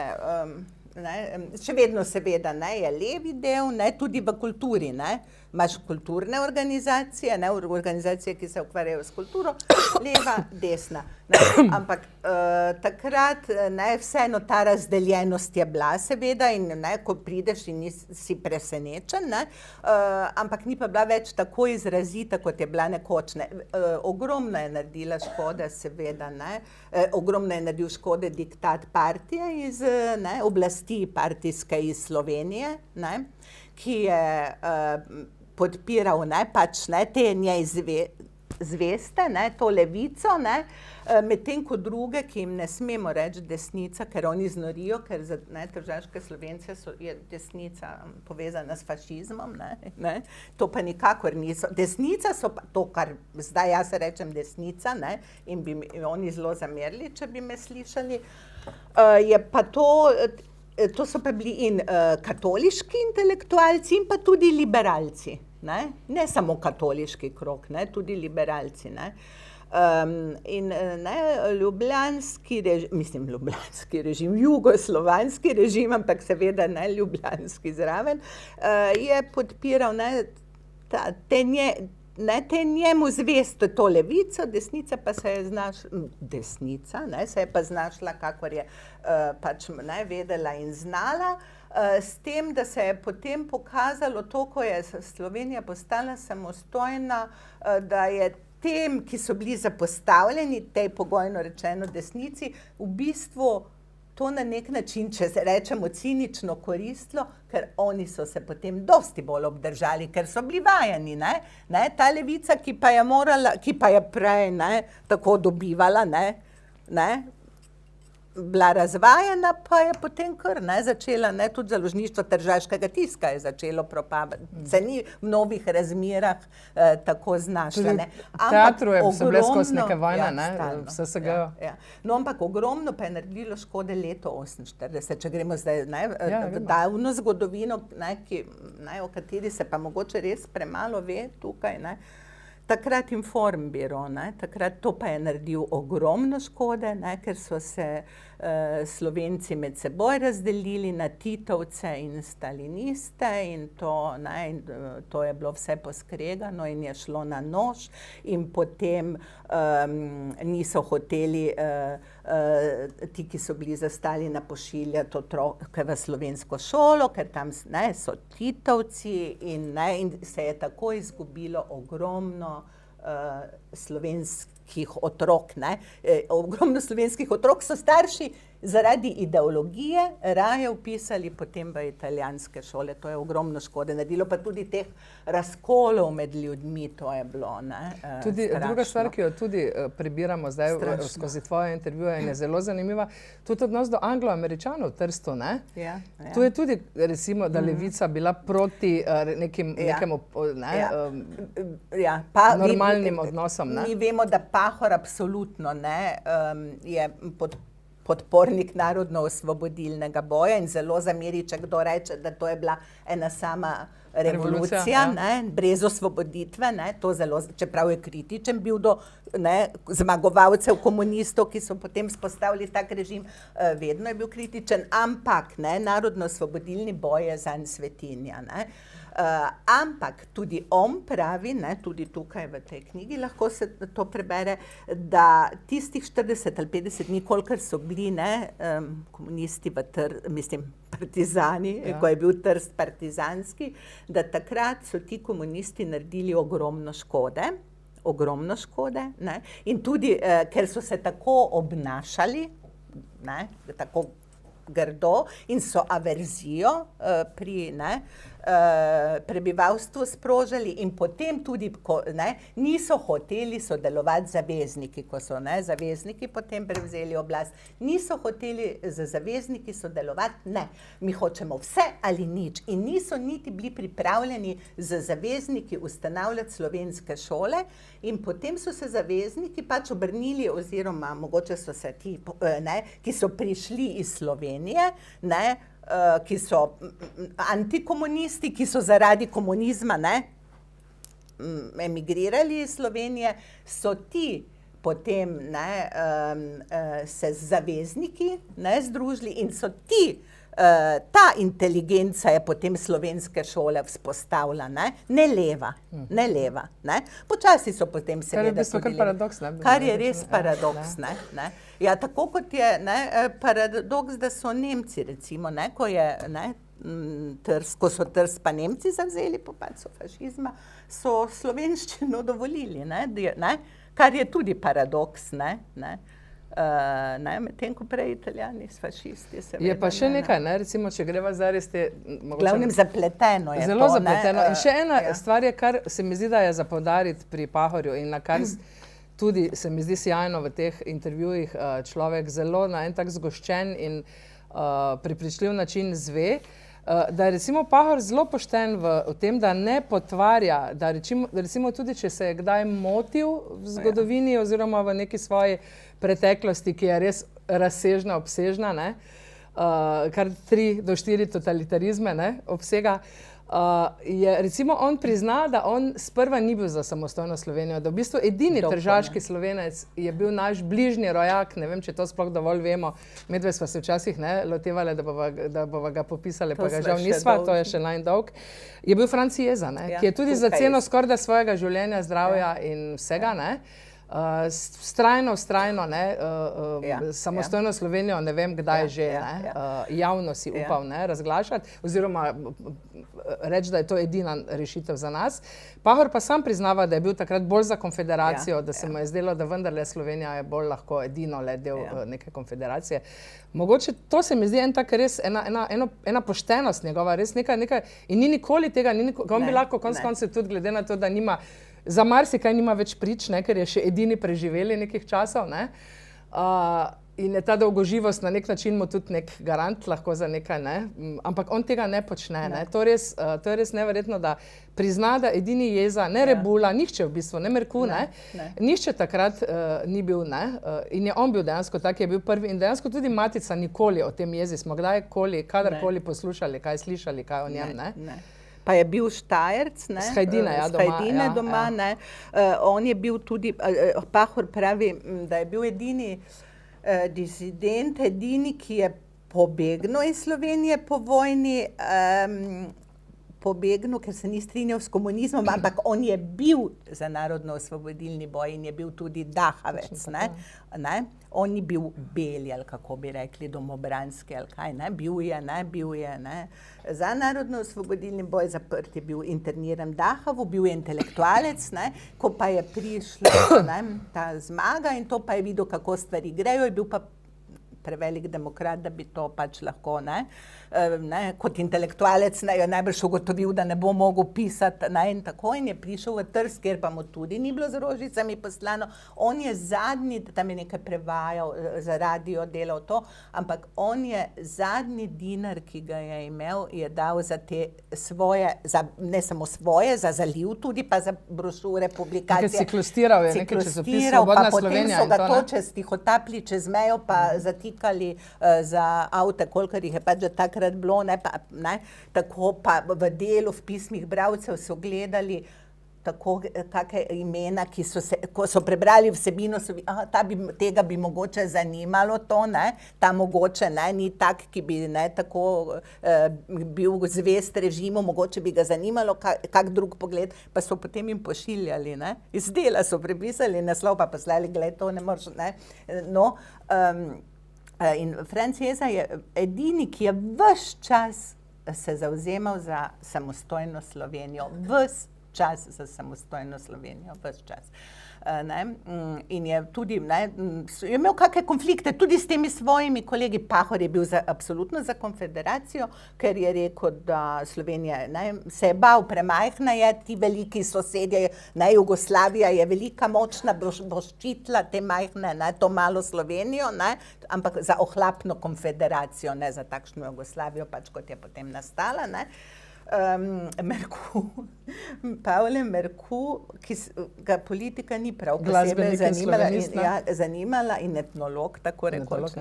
še vedno seveda je levi del, tudi v kulturi. Imaš kulturne organizacije, organizacije, ki se ukvarjajo s kulturo, leva, desna. Ampak takrat vseeno ta razdeljenost je bila seveda in ko prideš in si presenečen, ampak ni pa bila več tako izrazita, kot je bila nekoč. Ogromno je naredila škode seveda, ogromno je naredil škode diktat partije iz oblasti partijske iz Slovenije, ki je podpiral te njej zveste, ne, to levico, ne, medtem ko druge, ki jim ne smemo reči desnica, ker oni znorijo, ker za tržaške Slovence je desnica povezana s fašizmom, ne, to pa nikakor niso. Desnica so pa to, kar zdaj jaz rečem desnica, ne, in bi oni zelo zamerili, če bi me slišali, je pa to so pa bili in katoliški intelektualci in pa tudi liberalci. Ne samo katoliški krog, ne, tudi liberalci. Ne. Ljubljanski režim, jugoslovanski režim, ampak seveda ne ljubljanski zraven, je podpiral te njemu zvesto to levico, desnica pa se je znašla, kakor je pač vedela in znala, s tem, da se je potem pokazalo to, ko je Slovenija postala samostojna, da je tem, ki so bili zapostavljeni, tej pogojno rečeno desnici, v bistvu to na nek način, če rečemo cinično, koristilo, ker oni so se potem dosti bolj obdržali, ker so bili vajeni, ne? Ta levica, ki pa je prej tako dobivala, ne? Bila razvajena, pa je potem kar začela, tudi založništvo tržaškega tiska je začelo propadati. Se ni v novih razmerah tako znašla. V teatru so bile skozi neke vojne, vse se ga. No, ampak ogromno pa je naredilo škode leto 1948, če gremo zdaj v davno zgodovino, o kateri se pa mogoče res premalo ve tukaj, takrat Informbiro, takrat to pa je naredil ogromno škode, ker so se Slovenci med seboj razdelili na Titovce in staliniste in to je bilo vse poskregano in je šlo na nož in potem niso hoteli ti, ki so bili za Stalina, pošiljati otroke v slovensko šolo, ker tam so Titovci in se je tako izgubilo ogromno slovenskih otrok. Ogromno slovenskih otrok so starši zaradi ideologije raje vpisali potem v italijanske šole. To je ogromno škode naredilo, pa tudi teh razkolov med ljudmi, to je bilo tudi druga stvar, ki jo tudi prebiramo zdaj skozi tvoje intervjuje in je zelo zanimiva, tudi odnos do Anglo-Američanov v Trstu, ne? Tu je tudi, recimo, da levica bila proti nekemu normalnim odnosom, ne? Mi vemo, da Pahor absolutno je podpornik narodno-osvobodilnega boja in zelo zameri, če kdo reče, da to je bila ena sama revolucija, brez osvoboditve, čeprav je kritičen bil do zmagovalcev komunistov, ki so potem vzpostavili tak režim, vedno je bil kritičen, ampak narodno-osvobodilni boj je zanj svetinja. Ampak tudi on pravi, tudi tukaj v tej knjigi lahko se to prebere, da tistih 40 ali 50 dni, kolikor so bili komunisti partizani, ko je bil Trst partizanski, da takrat so ti komunisti naredili ogromno škode, in tudi, ker so se tako obnašali, tako grdo in so averzijo pri prebivalstvu sprožili in potem tudi niso hoteli sodelovati z zavezniki, ko so zavezniki potem prevzeli oblast, niso hoteli z zavezniki sodelovati, mi hočemo vse ali nič in niso niti bili pripravljeni z zavezniki ustanavljati slovenske šole in potem so se zavezniki pač obrnili oziroma mogoče so se ti, ki so prišli iz Slovenije, ki so antikomunisti, ki so zaradi komunizma emigrirali iz Slovenije, so ti potem se z zavezniki združili in so ti, ta inteligenca je potem slovenske šole vzpostavila, ne leva. Počasi so potem seveda tudi leva. Kar je res paradoks. Ja, tako kot je paradoks, da so Nemci, recimo, ko so Trst pa Nemci zavzeli po padcu fašizma, so slovenščino dovolili, kar je tudi paradoks. Medtem ko prej Italijani s fašisti. Je pa še nekaj, recimo, če greva zdaj res te... Glavnem zapleteno je zelo to. Zapleteno. In še ena stvar je, kar se mi zdi, da je za poudariti pri Pahorju in na kar tudi se mi zdi sjajno v teh intervjujih človek zelo na en tak zgoščen in prepričljiv način zve, da je recimo Pahor zelo pošten v tem, da ne potvarja, da recimo tudi, če se je kdaj motil v zgodovini oziroma v neki svoji preteklosti, ki je res razsežna, obsežna, kar 3 do 4 totalitarizme obsega, je recimo on prizna, da on sprva ni bil za samostojno Slovenijo, da v bistvu edini tržaški Slovenec je bil naš bližnji rojak, ne vem, če to sploh dovolj vemo, medve sva se včasih lotevali, da bova ga popisali, pa ga žal nisva, to je še najndolg, je bil Franci Jeza, ki je tudi za ceno skorda svojega življenja, zdravja in vsega, vztrajno, samostojno Slovenijo, ne vem kdaj že, javno si upal razglašati, oziroma reči, da je to edina rešitev za nas. Pahor pa sam priznava, da je bil takrat bolj za konfederacijo, da se mu je zdelo, da vendarle Slovenija je bolj lahko edino le del neke konfederacije. Mogoče to se mi zdi en tak res, ena poštenost njegova, res nekaj, in ni nikoli tega, on bi lahko konec koncev tudi glede na to, da nima, za marsikaj nima več prič, ker je še edini preživeli nekih časov, in je ta dolgoživost na nek način mu tudi nek garant lahko za nekaj, ampak on tega ne počne, to je res neverjetno, da prizna, da edini Jeza, ne Rebula, nihče v bistvu, ne Merkur, nihče takrat ni bil, in je on bil dejansko tak, je bil prvi in dejansko tudi Matica nikoli o tem Jezi smo kadarkoli poslušali, kaj slišali, kaj o njem, Pa je bil Štajerc, z Hajdine doma, on je bil tudi, Pahor pravi, da je bil edini disident, edini, ki je pobegnil iz Slovenije po vojni, pobegnil, ker se ni strinjal s komunizmom, ampak on je bil za narodno-osvobodilni boj in je bil tudi dahavec, on ni bil beli, ali kako bi rekli, domobranski, ali kaj, bil je, za narodno-osvobodilni boj zaprt je bil interniran v Dahavu, bil je intelektualec, ko pa je prišla ta zmaga in to pa je videl, kako stvari grejo, je bil pa prevelik demokrat, da bi to pač lahko, kot intelektualec je najbrž ugotovil, da ne bo mogel pisati, in tako, in je prišel v Trst, kjer pa mu tudi ni bilo z rožicami poslano. On je zadnji, tam je nekaj prevajal, za radio delal to, ampak on je zadnji dinar, ki ga je imel, je dal za te svoje, ne samo svoje, za zaliv tudi, pa za brošure, publikacije. Nekaj ciklostiral je, nekaj časopis Svobodna Slovenija. Pa potem so ga to čez tihotapli, čez mejo, pa zatikali za avte, kolikor jih je pač že takrat bilo, tako pa v delu, v pismih bralcev so gledali tako kakšne imena, ki so se, ko so prebrali vsebino, so tega bi mogoče zanimalo to, ta mogoče ni tak, ki bi tako bil zvest režimu, mogoče bi ga zanimalo kak drug pogled, pa so potem jim pošiljali, iz dela so prepisali naslov, pa poslali, gled, to ne moreš, in Franc Jeza je edini, ki je ves čas se zavzemal za samostojno Slovenijo, ves čas za samostojno Slovenijo, ves čas. In je tudi, je imel kakšne konflikte tudi s temi svojimi kolegi. Pahor je bil absolutno za konfederacijo, ker je rekel, da Slovenija se je bal, premajhna je, ti veliki sosedje, Jugoslavija je velika, močna, bo ščitila te majhne, to malo Slovenijo, ampak za ohlapno konfederacijo, ne za takšno Jugoslavijo, pač kot je potem nastala, Pavle Merkur, ki ga politika ni prav posebej zanimala in etnolog, tako rekoč,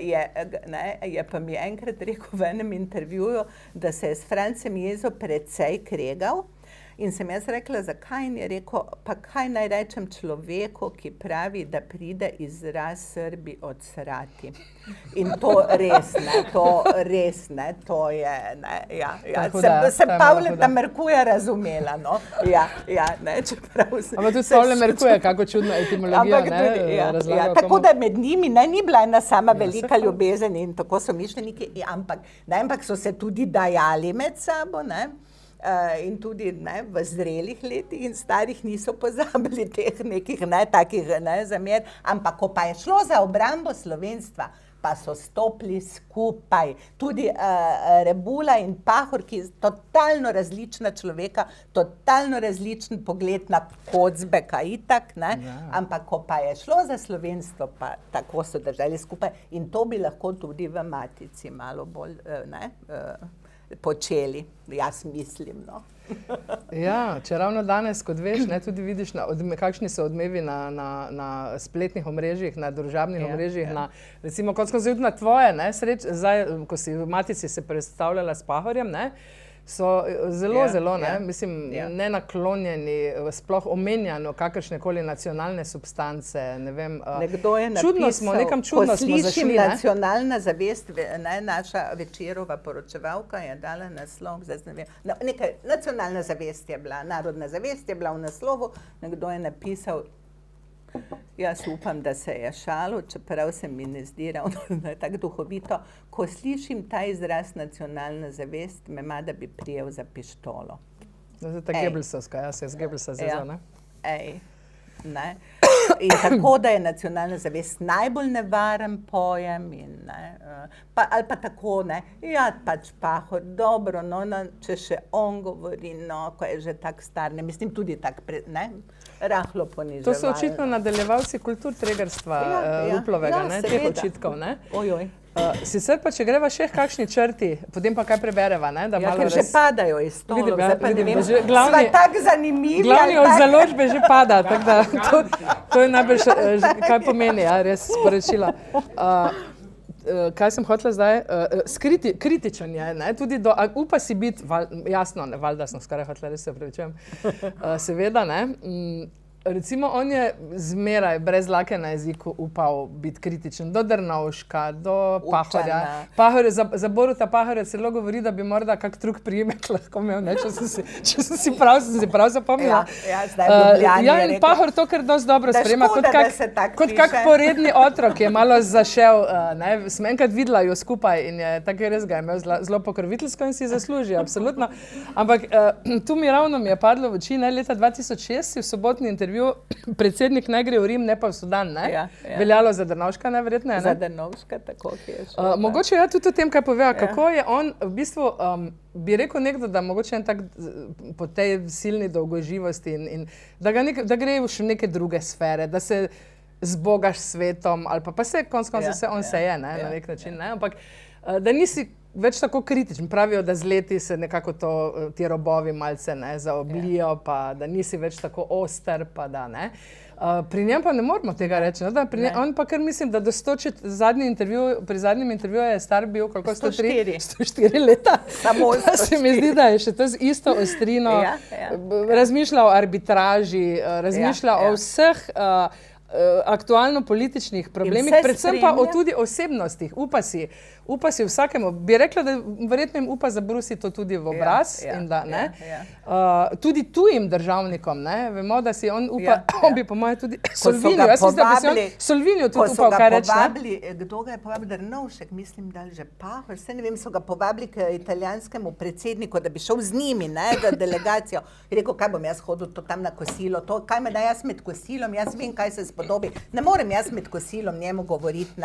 je pa mi enkrat rekel v enem intervjuju, da se je s Francem Jezo precej kregal. In sem jaz rekla, zakaj, in je rekel, pa kaj naj rečem človeku, ki pravi, da pride izraz Srbi odsrati. In to res, to je, sem Pavleta Merkurja razumela, čeprav se... Ampak tudi Pavle Merkur je kako čudna etimologija, razlagal. Tako da med njimi ni bila ena sama velika ljubezen in tako so mišljeniki, ampak so se tudi dajali med sabo, in tudi v zrelih letih in starih niso pozabili teh nekih takih zamer, ampak ko pa je šlo za obrambo slovenstva, pa so stopili skupaj. Tudi Rebula in Pahor, ki je totalno različna človeka, totalno različen pogled na Kocbeka itak, ampak ko pa je šlo za slovenstvo, pa tako so držali skupaj in to bi lahko tudi v Matici malo bolj počeli, jaz mislim, Ja, če ravno danes, kot veš, tudi vidiš, kakšni so odmevi na spletnih omrežjih, na družabnih omrežjih, recimo, kot smo zdaj na tvoje, zdaj, ko si v Matici se predstavljala s Pahorjem, so zelo, mislim, nenaklonjeni, sploh omenjano kakršnekoli nacionalne substance, ne vem. Nekdo je napisal, ko slišim nacionalna zavest, naša Večerova poročevalka je dala naslov, zdaj ne vem, nekaj, nacionalna zavest je bila, narodna zavest je bila v naslovu, nekdo je napisal, jaz upam, da se je šalo, čeprav se mi ne zdi ravno tako duhovito. Ko slišim ta izraz nacionalna zavest, me ima, da bi prijel za pištolo. To je ta Goebbelsovska, jaz je z Goebbelsa zvezal, ne? In tako, da je nacionalna zavest najbolj nevaren pojem, ali pa tako, ja, pač Pahor, dobro, če še on govori, ko je že tak star, mislim tudi tak, rahlo poniževalno. To so očitno nadaljevalci kulturtregarstva Ruplovega, teh očitkov, ne? Ojoj. Sicer pa, če greva še kakšni črti, potem pa kaj prebereva, da malo ker že padajo iz stolov, zdaj pa ne vem, sva tako zanimivi. Glavni od založbe že pada, tako da to je najbolj, kaj pomeni, res sporočila. Kaj sem hotela zdaj? Kritičen je, tudi upa si biti, jasno, valjda sem skoraj hotela, res se opravičujem, seveda, recimo, on je zmeraj brez dlake na jeziku upal biti kritičen do Drnovška, do Pahorja. Za Boruta Pahorja celo govori, da bi morda kak drug priimek lahko imel, če sem si prav zapomnila. Ja, in Pahor to kar dosti dobro sprejema, kot kak poredni otrok je malo zašel. Sem enkrat videla jo skupaj in je tako res ga imel zelo pokroviteljsko in si zasluži, absolutno. Ampak tu mi je padlo v oči, leta 2006 si v sobotni intervju predsednik naj gre v Rim, ne pa v Sudan, Veljalo za Drnovška, verjetno, Za Drnovška, tako je šlo. Mogoče tudi o tem, kaj pove, kako je on, v bistvu, bi rekel nekdo, da mogoče tak po tej silni dolgoživosti in da gre v neke druge sfere, da se zbogaš s svetom, ali pa se konec koncev on se je, na nek način, ampak da nisi več tako kritičen. Pravijo, da z leti se nekako ti robovi malce zaoblijo, pa da nisi več tako oster, pa da ne. Pri njem pa ne moramo tega reči. On pa kar mislim, da pri zadnjem intervjuju je star bil, koliko? 104 leta. Samo se mi zdi, da je še to z isto ostrino. Razmišlja o arbitraži, razmišlja o vseh aktualno-političnih problemih, predvsem pa tudi osebnostih. Upa si vsakemu. Bi rekla, da verjetno jim upa zabrusiti to tudi v obraz. Tudi tujim državnikom. Vemo, da si on upa, on bi po moje tudi Solvinju. Jaz mislim, da bi si on Solvinju tudi upal kaj reči. Kdo ga je povabil? Drnovšek, mislim, da že Pahor. Vse ne vem, so ga povabili k italijanskemu predsedniku, da bi šel z njimi, za delegacijo. Je rekel, kaj bom jaz hodil tam na kosilo, kaj me da jaz med kosilom, jaz vem, kaj se spodobi. Ne morem jaz med kosilom njemu govoriti,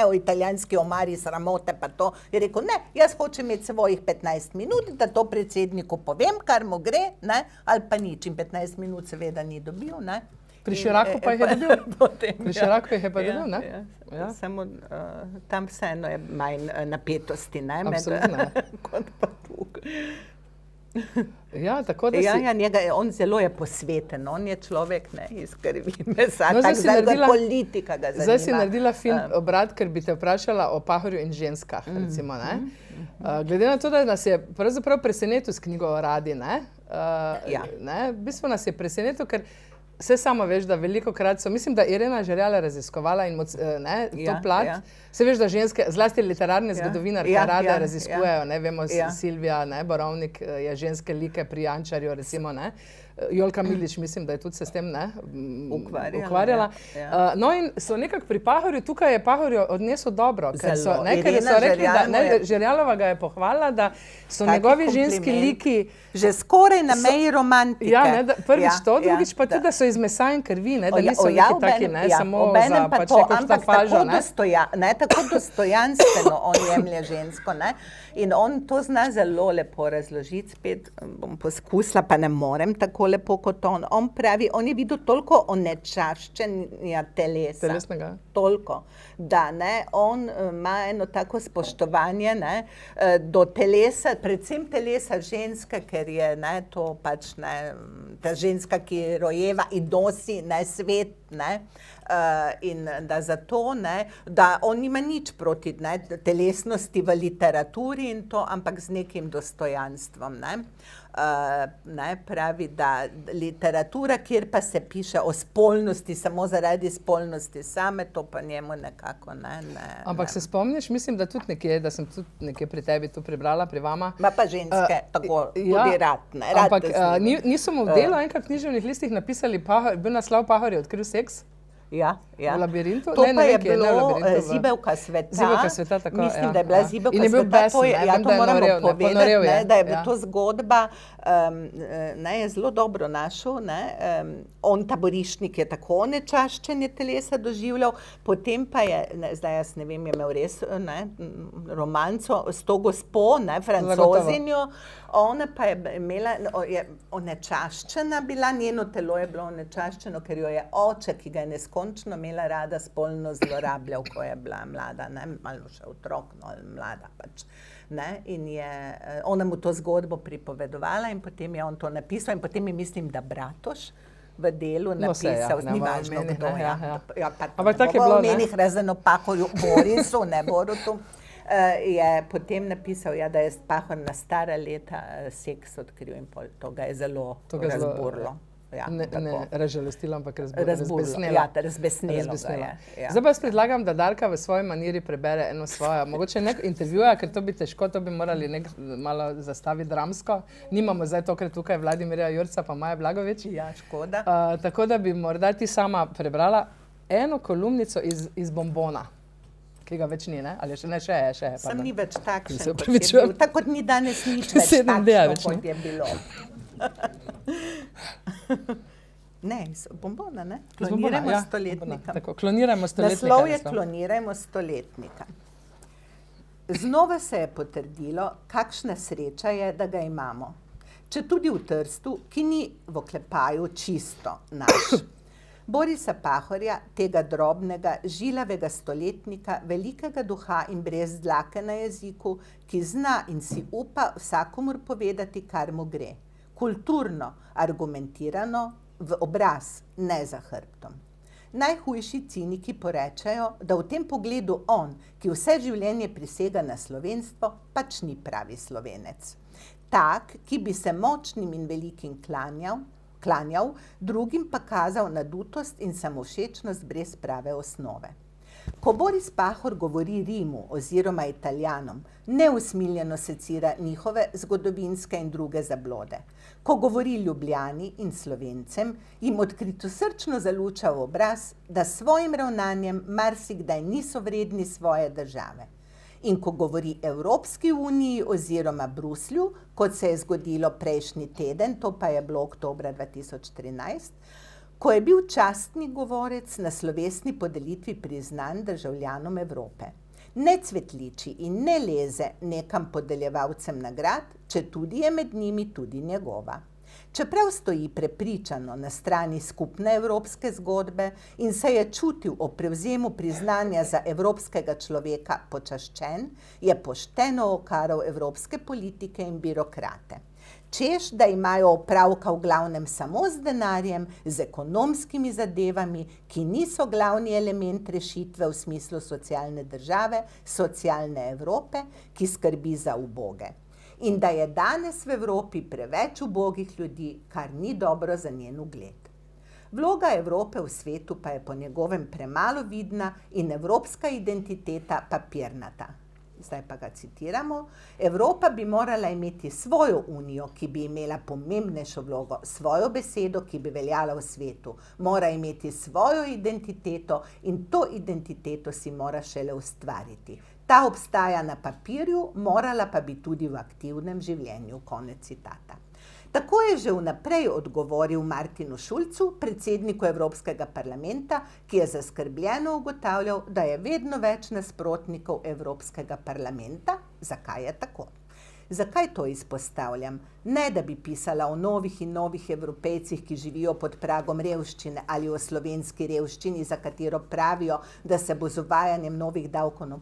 o italijanski omari, sramote pa to. Je rekel, ne, jaz hočem imeti svojih 15 minut, da to predsedniku povem, kar mu gre, ali pa nič. In 15 minut seveda ni dobil, Pri Širaku pa jih je dobil. Pri Širaku jih je pa dobil, ne? Samo tam vseeno je manj napetosti, Absolutno. Kot pa tukaj. Ja, tako da si... On zelo je posveten, on je človek, iz krvi mesa, politika ga zanima. Zdaj si naredila obrat, ker bi te vprašala o Pahorju in ženskah, recimo, Glede na to, da nas je pravzaprav presenetil s knjigo o Radi, v bistvu nas je presenetil, ker vse samo veš, da velikokrat so, mislim, da Irena Žerjala raziskovala in to plat. Se veš, da ženske, zlasti literarne zgodovinarke rade raziskujejo, vemo, Silvija Borovnik je ženske like pri Jančarju, recimo, Jolka Milič, mislim, da je tudi se s tem ukvarjala. No in so nekako pri Pahorju, tukaj je Pahorju odnesel dobro, ker so Irena rekli, da Žerjalova ga je pohvalila, da so njegovi ženski liki že skoraj na meji romantike. Ja, prvič to, drugič pa tudi, da so iz mesa in krvi, da niso neki taki, samo za pač neko štafažo. Tako dostojanstveno on jemlje žensko. In on to zna zelo lepo razložiti, spet bom poskusila, pa ne morem tako lepo kot on. On pravi, on je videl toliko onečaščenja telesa. Telesnega. Toliko, da on ima eno tako spoštovanje do telesa, predvsem telesa ženske, ker je to pač ta ženska, ki rojeva in nosi svet, in da zato, da on nima nič proti telesnosti v literaturi in to, ampak z nekim dostojanstvom. Pravi, da literatura, kjer pa se piše o spolnosti, samo zaradi spolnosti same, to pa njemu nekako ne. Ampak se spomniš, mislim, da tudi nekje, da sem tudi nekje pri tebi tu prebrala, pri vama. Ma pa ženske, tako, tudi rad. Ampak niso mu v delu enkrat v književnih listih napisali, bil naslov Pahor je odkril seks? Ja. V labirintu? To pa je bilo Zibelka sveta. Zibelka sveta, tako. Mislim, da je bila Zibelka sveta. In je bil besen, to moramo povedati, da je bila to zgodba, je zelo dobro našel. On, taborišnik, je tako nečaščenje telesa doživljal, potem pa je, zdaj jaz ne vem, je imel res romanco s to gospo, Francozinjo, ona pa je imela, onečaščena bila, njeno telo je bilo onečaščeno, ker jo je oče, ki ga je neskončno imela rada, spolno zlorabljal, ko je bila mlada, malo še otrok, mlada pač. In je ona mu to zgodbo pripovedovala in potem je on to napisal in potem je, mislim, da Bratoš v delu napisal, ni važno kdo. Ampak tako je bilo, v omenih Razeno Pahorju, Borisu, ne Borutu, je potem napisal, da je Pahor na stara leta seks odkril in to ga je zelo razburlo. Ne razžalostilo, ampak razbesnelo. Zdaj pa jaz predlagam, da Darka v svoji maniri prebere eno svojo, mogoče nek intervjuja, ker to bi težko, to bi morali malo zastaviti dramsko. Nimamo zdaj tokrat tukaj Vladimirja Jurca pa Maja Blagovič. Ja, škoda. Tako da bi morda ti sama prebrala eno kolumnico iz Bombona, ki ga več ni, ali še ne, še je. Sem ni več takšen, kot je bil. Tako ni danes nič več takšno, kot je bilo. Ne, iz Bombona, ne? Klonirajmo stoletnika. Tako, klonirajmo stoletnika. Naslov je Klonirajmo stoletnika. Znova se je potrdilo, kakšna sreča je, da ga imamo. Če tudi v Trstu, ki ni v oklepaju čisto naš. Borisa Pahorja, tega drobnega, žilavega stoletnika, velikega duha in brez dlake na jeziku, ki zna in si upa vsakomur povedati, kar mu gre. Kulturno, argumentirano, v obraz, ne za hrbtom. Najhujši ciniki porečajo, da v tem pogledu on, ki vse življenje prisega na slovenstvo, pač ni pravi Slovenec. Tak, ki bi se močnim in velikim klanjal, drugim pa kazal nadutost in samovšečnost brez prave osnove. Ko Boris Pahor govori Rimu oziroma Italijanom, neusmiljeno secira njihove zgodovinske in druge zablode. Ko govori Ljubljani in Slovencem, jim odkritosrčno zaluča v obraz, da svojim ravnanjem marsikdaj niso vredni svoje države. In ko govori Evropski uniji oziroma Bruslju, kot se je zgodilo prejšnji teden, to pa je bilo oktobra 2013, ko je bil častni govorec na slovesni podelitvi priznanj državljanom Evrope. Ne cvetliči in ne leze nekam podeljevalcem nagrad, četudi je med njimi tudi njegova. Čeprav stoji prepričano na strani skupne evropske zgodbe in se je čutil ob prevzemu priznanja za evropskega človeka počaščen, je pošteno okaral evropske politike in birokrate. Češ, da imajo opravka v glavnem samo z denarjem, z ekonomskimi zadevami, ki niso glavni element rešitve v smislu socialne države, socialne Evrope, ki skrbi za uboge. In da je danes v Evropi preveč ubogih ljudi, kar ni dobro za njen ugled. Vloga Evrope v svetu pa je po njegovem premalo vidna in evropska identiteta papirnata. zdaj pa ga citiramo, Evropa bi morala imeti svojo unijo, ki bi imela pomembnejšo vlogo, svojo besedo, ki bi veljala v svetu, mora imeti svojo identiteto in to identiteto si mora šele ustvariti. Ta obstaja na papirju, morala pa bi tudi v aktivnem življenju, konec citata. Tako je že vnaprej odgovoril Martinu Schulzu, predsedniku Evropskega parlamenta, ki je zaskrbljeno ugotavljal, da je vedno več nasprotnikov Evropskega parlamenta. Zakaj je tako? Zakaj to izpostavljam? Ne, da bi pisala o novih in novih Evropejcih, ki živijo pod pragom revščine ali o slovenski revščini, za katero pravijo, da se bo z uvajanjem novih davkov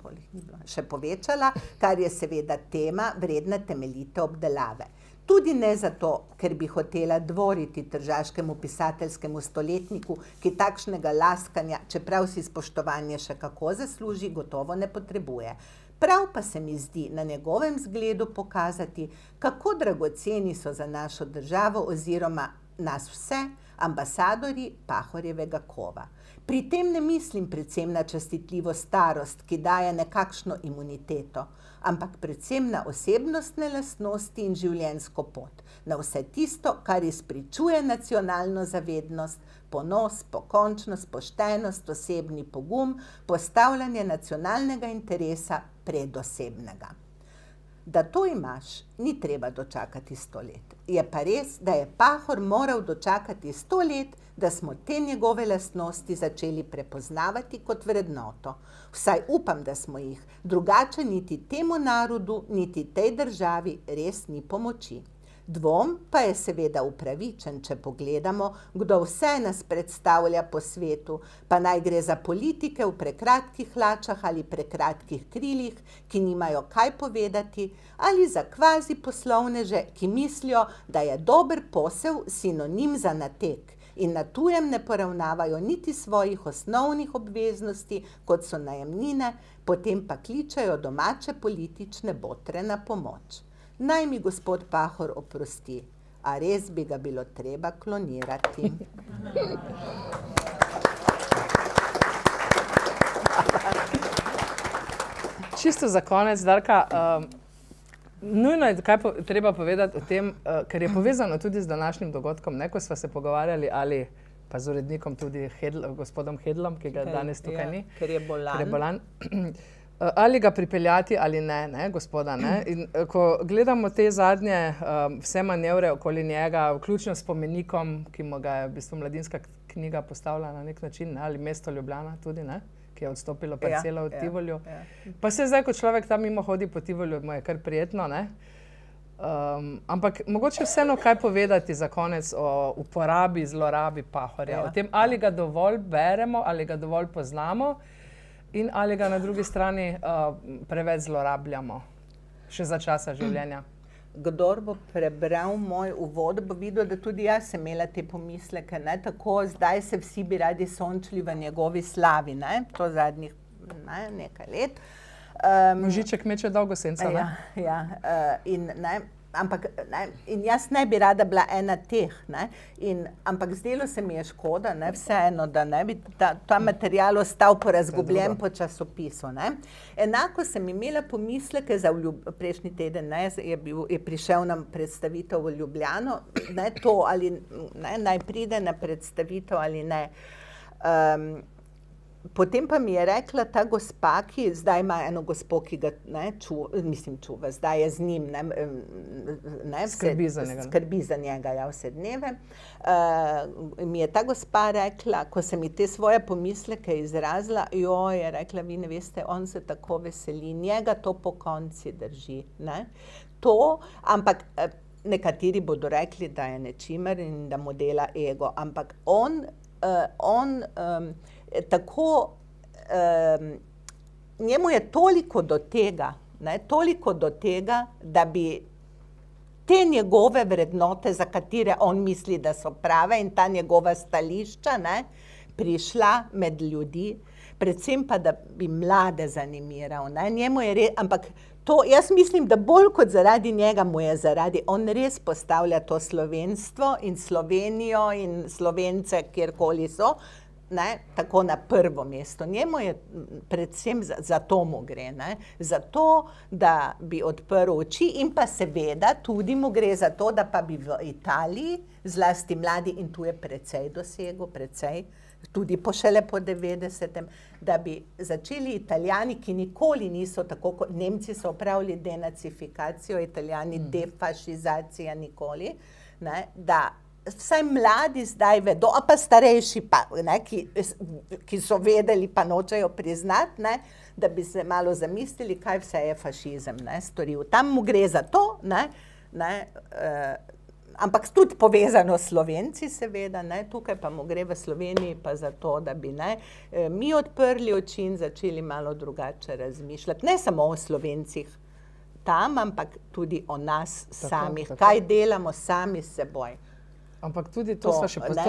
še povečala, kar je seveda tema vredna temeljite obdelave. Tudi ne zato, ker bi hotela dvoriti tržaškemu pisateljskemu stoletniku, ki takšnega laskanja, čeprav si spoštovanje še kako zasluži, gotovo ne potrebuje. Prav pa se mi zdi na njegovem zgledu pokazati, kako dragoceni so za našo državo oziroma nas vse ambasadorji Pahorjevega kova. Pri tem ne mislim predvsem na častitljivo starost, ki daje nekakšno imuniteto, ampak predvsem na osebnostne lastnosti in življenjsko pot, na vse tisto, kar izpričuje nacionalno zavednost, ponos, pokončnost, poštenost, osebni pogum, postavljanje nacionalnega interesa pred osebnega. Da to imaš, ni treba dočakati 100 let. Je pa res, da je Pahor moral dočakati 100 let, da smo te njegove lastnosti začeli prepoznavati kot vrednoto. Vsaj upam, da smo jih, drugače niti temu narodu, niti tej državi res ni pomoči. Dvom pa je seveda upravičen, če pogledamo, kdo vse nas predstavlja po svetu, pa naj gre za politike v prekratkih hlačah ali prekratkih krilih, ki nimajo kaj povedati, ali za kvazi poslovneže, ki mislijo, da je dober posel sinonim za nateg in na tujem ne poravnavajo niti svojih osnovnih obveznosti, kot so najemnine, potem pa kličejo domače politične botre na pomoč. Naj mi gospod Pahor oprosti, a res bi ga bilo treba klonirati. Čisto za konec, Darka, nujno je treba povedati o tem, ker je povezano tudi z današnjim dogodkom, ne, ko sva se pogovarjali ali pa z urednikom tudi gospodom Hedlom, ki ga danes tukaj ni. Ker je bolan. Ali ga pripeljati ali ne, gospoda, ne. In ko gledamo te zadnje vse manevre okoli njega, vključno s spomenikom, ki mu ga je v bistvu Mladinska knjiga postavila na nek način, ne, ali mesto Ljubljana tudi, ne, ki je odstopilo parcelo v Tivolju. Pa se zdaj, ko človek tam mimo hodi po Tivolju, mu je kar prijetno, ne. Ampak mogoče vseeno kaj povedati za konec o uporabi, zlorabi Pahorja, o tem, ali ga dovolj beremo, ali ga dovolj poznamo, in ali ga na drugi strani preveč zlorabljamo, še za časa življenja. Kdor bo prebral moj uvod, bo videl, da tudi jaz sem imela te pomisleke, ne, tako zdaj se vsi bi radi sončili v njegovi slavi, ne, to zadnjih nekaj let. Možiček meče dolgo senca, ne? Ja, ampak in jaz ne bi rada bila ena teh, ne, ampak zdelo se mi je škoda, ne, vseeno, da ne bi ta material ostal porazgubljen po časopisu, ne. Enako sem imela pomisleke za prejšnji teden, ne, je prišel nam predstavitev v Ljubljano, ne, to ali ne, naj pride na predstavitev ali ne. Potem pa mi je rekla ta gospa, ki zdaj ima eno gospo, ki ga čuva, zdaj je z njim, skrbi za njega, ja, vse dneve. Mi je ta gospa rekla, ko sem mi te svoje pomisleke izrazila, je rekla, vi ne veste, on se tako veseli, njega to po konci drži, ne. To, ampak nekateri bodo rekli, da je nečimer in da mu dela ego, ampak on tako, njemu je toliko do tega, ne, toliko do tega, da bi te njegove vrednote, za katere on misli, da so prave in ta njegova stališča, ne, prišla med ljudi, predvsem pa, da bi mlade zanimiral, ne, njemu je ampak to, jaz mislim, da bolj kot zaradi njega mu je on res postavlja to slovenstvo in Slovenijo in Slovence, kjerkoli so, ne, tako na prvo mesto. Njemu je predvsem za to mu gre, ne, za to, da bi odprl oči in pa seveda tudi mu gre za to, da pa bi v Italiji, zlasti mladi, in tu je precej dosegel, precej, tudi šele po 90. da bi začeli Italijani, ki nikoli niso tako, kot Nemci so opravili denacifikacijo, Italijani defašizacija nikoli, ne, da vsaj mladi zdaj vedo, a pa starejši pa, ne, ki so vedeli pa nočejo priznati, ne, da bi se malo zamislili, kaj vse je fašizem, ne, storil. Tam mu gre za to, ne, ampak tudi povezano s Slovenci seveda, ne, tukaj pa mu gre v Sloveniji pa za to, da bi mi odprli oči in začeli malo drugače razmišljati. Ne samo o Slovencih tam, ampak tudi o nas samih. Kaj delamo sami s seboj. Ampak tudi to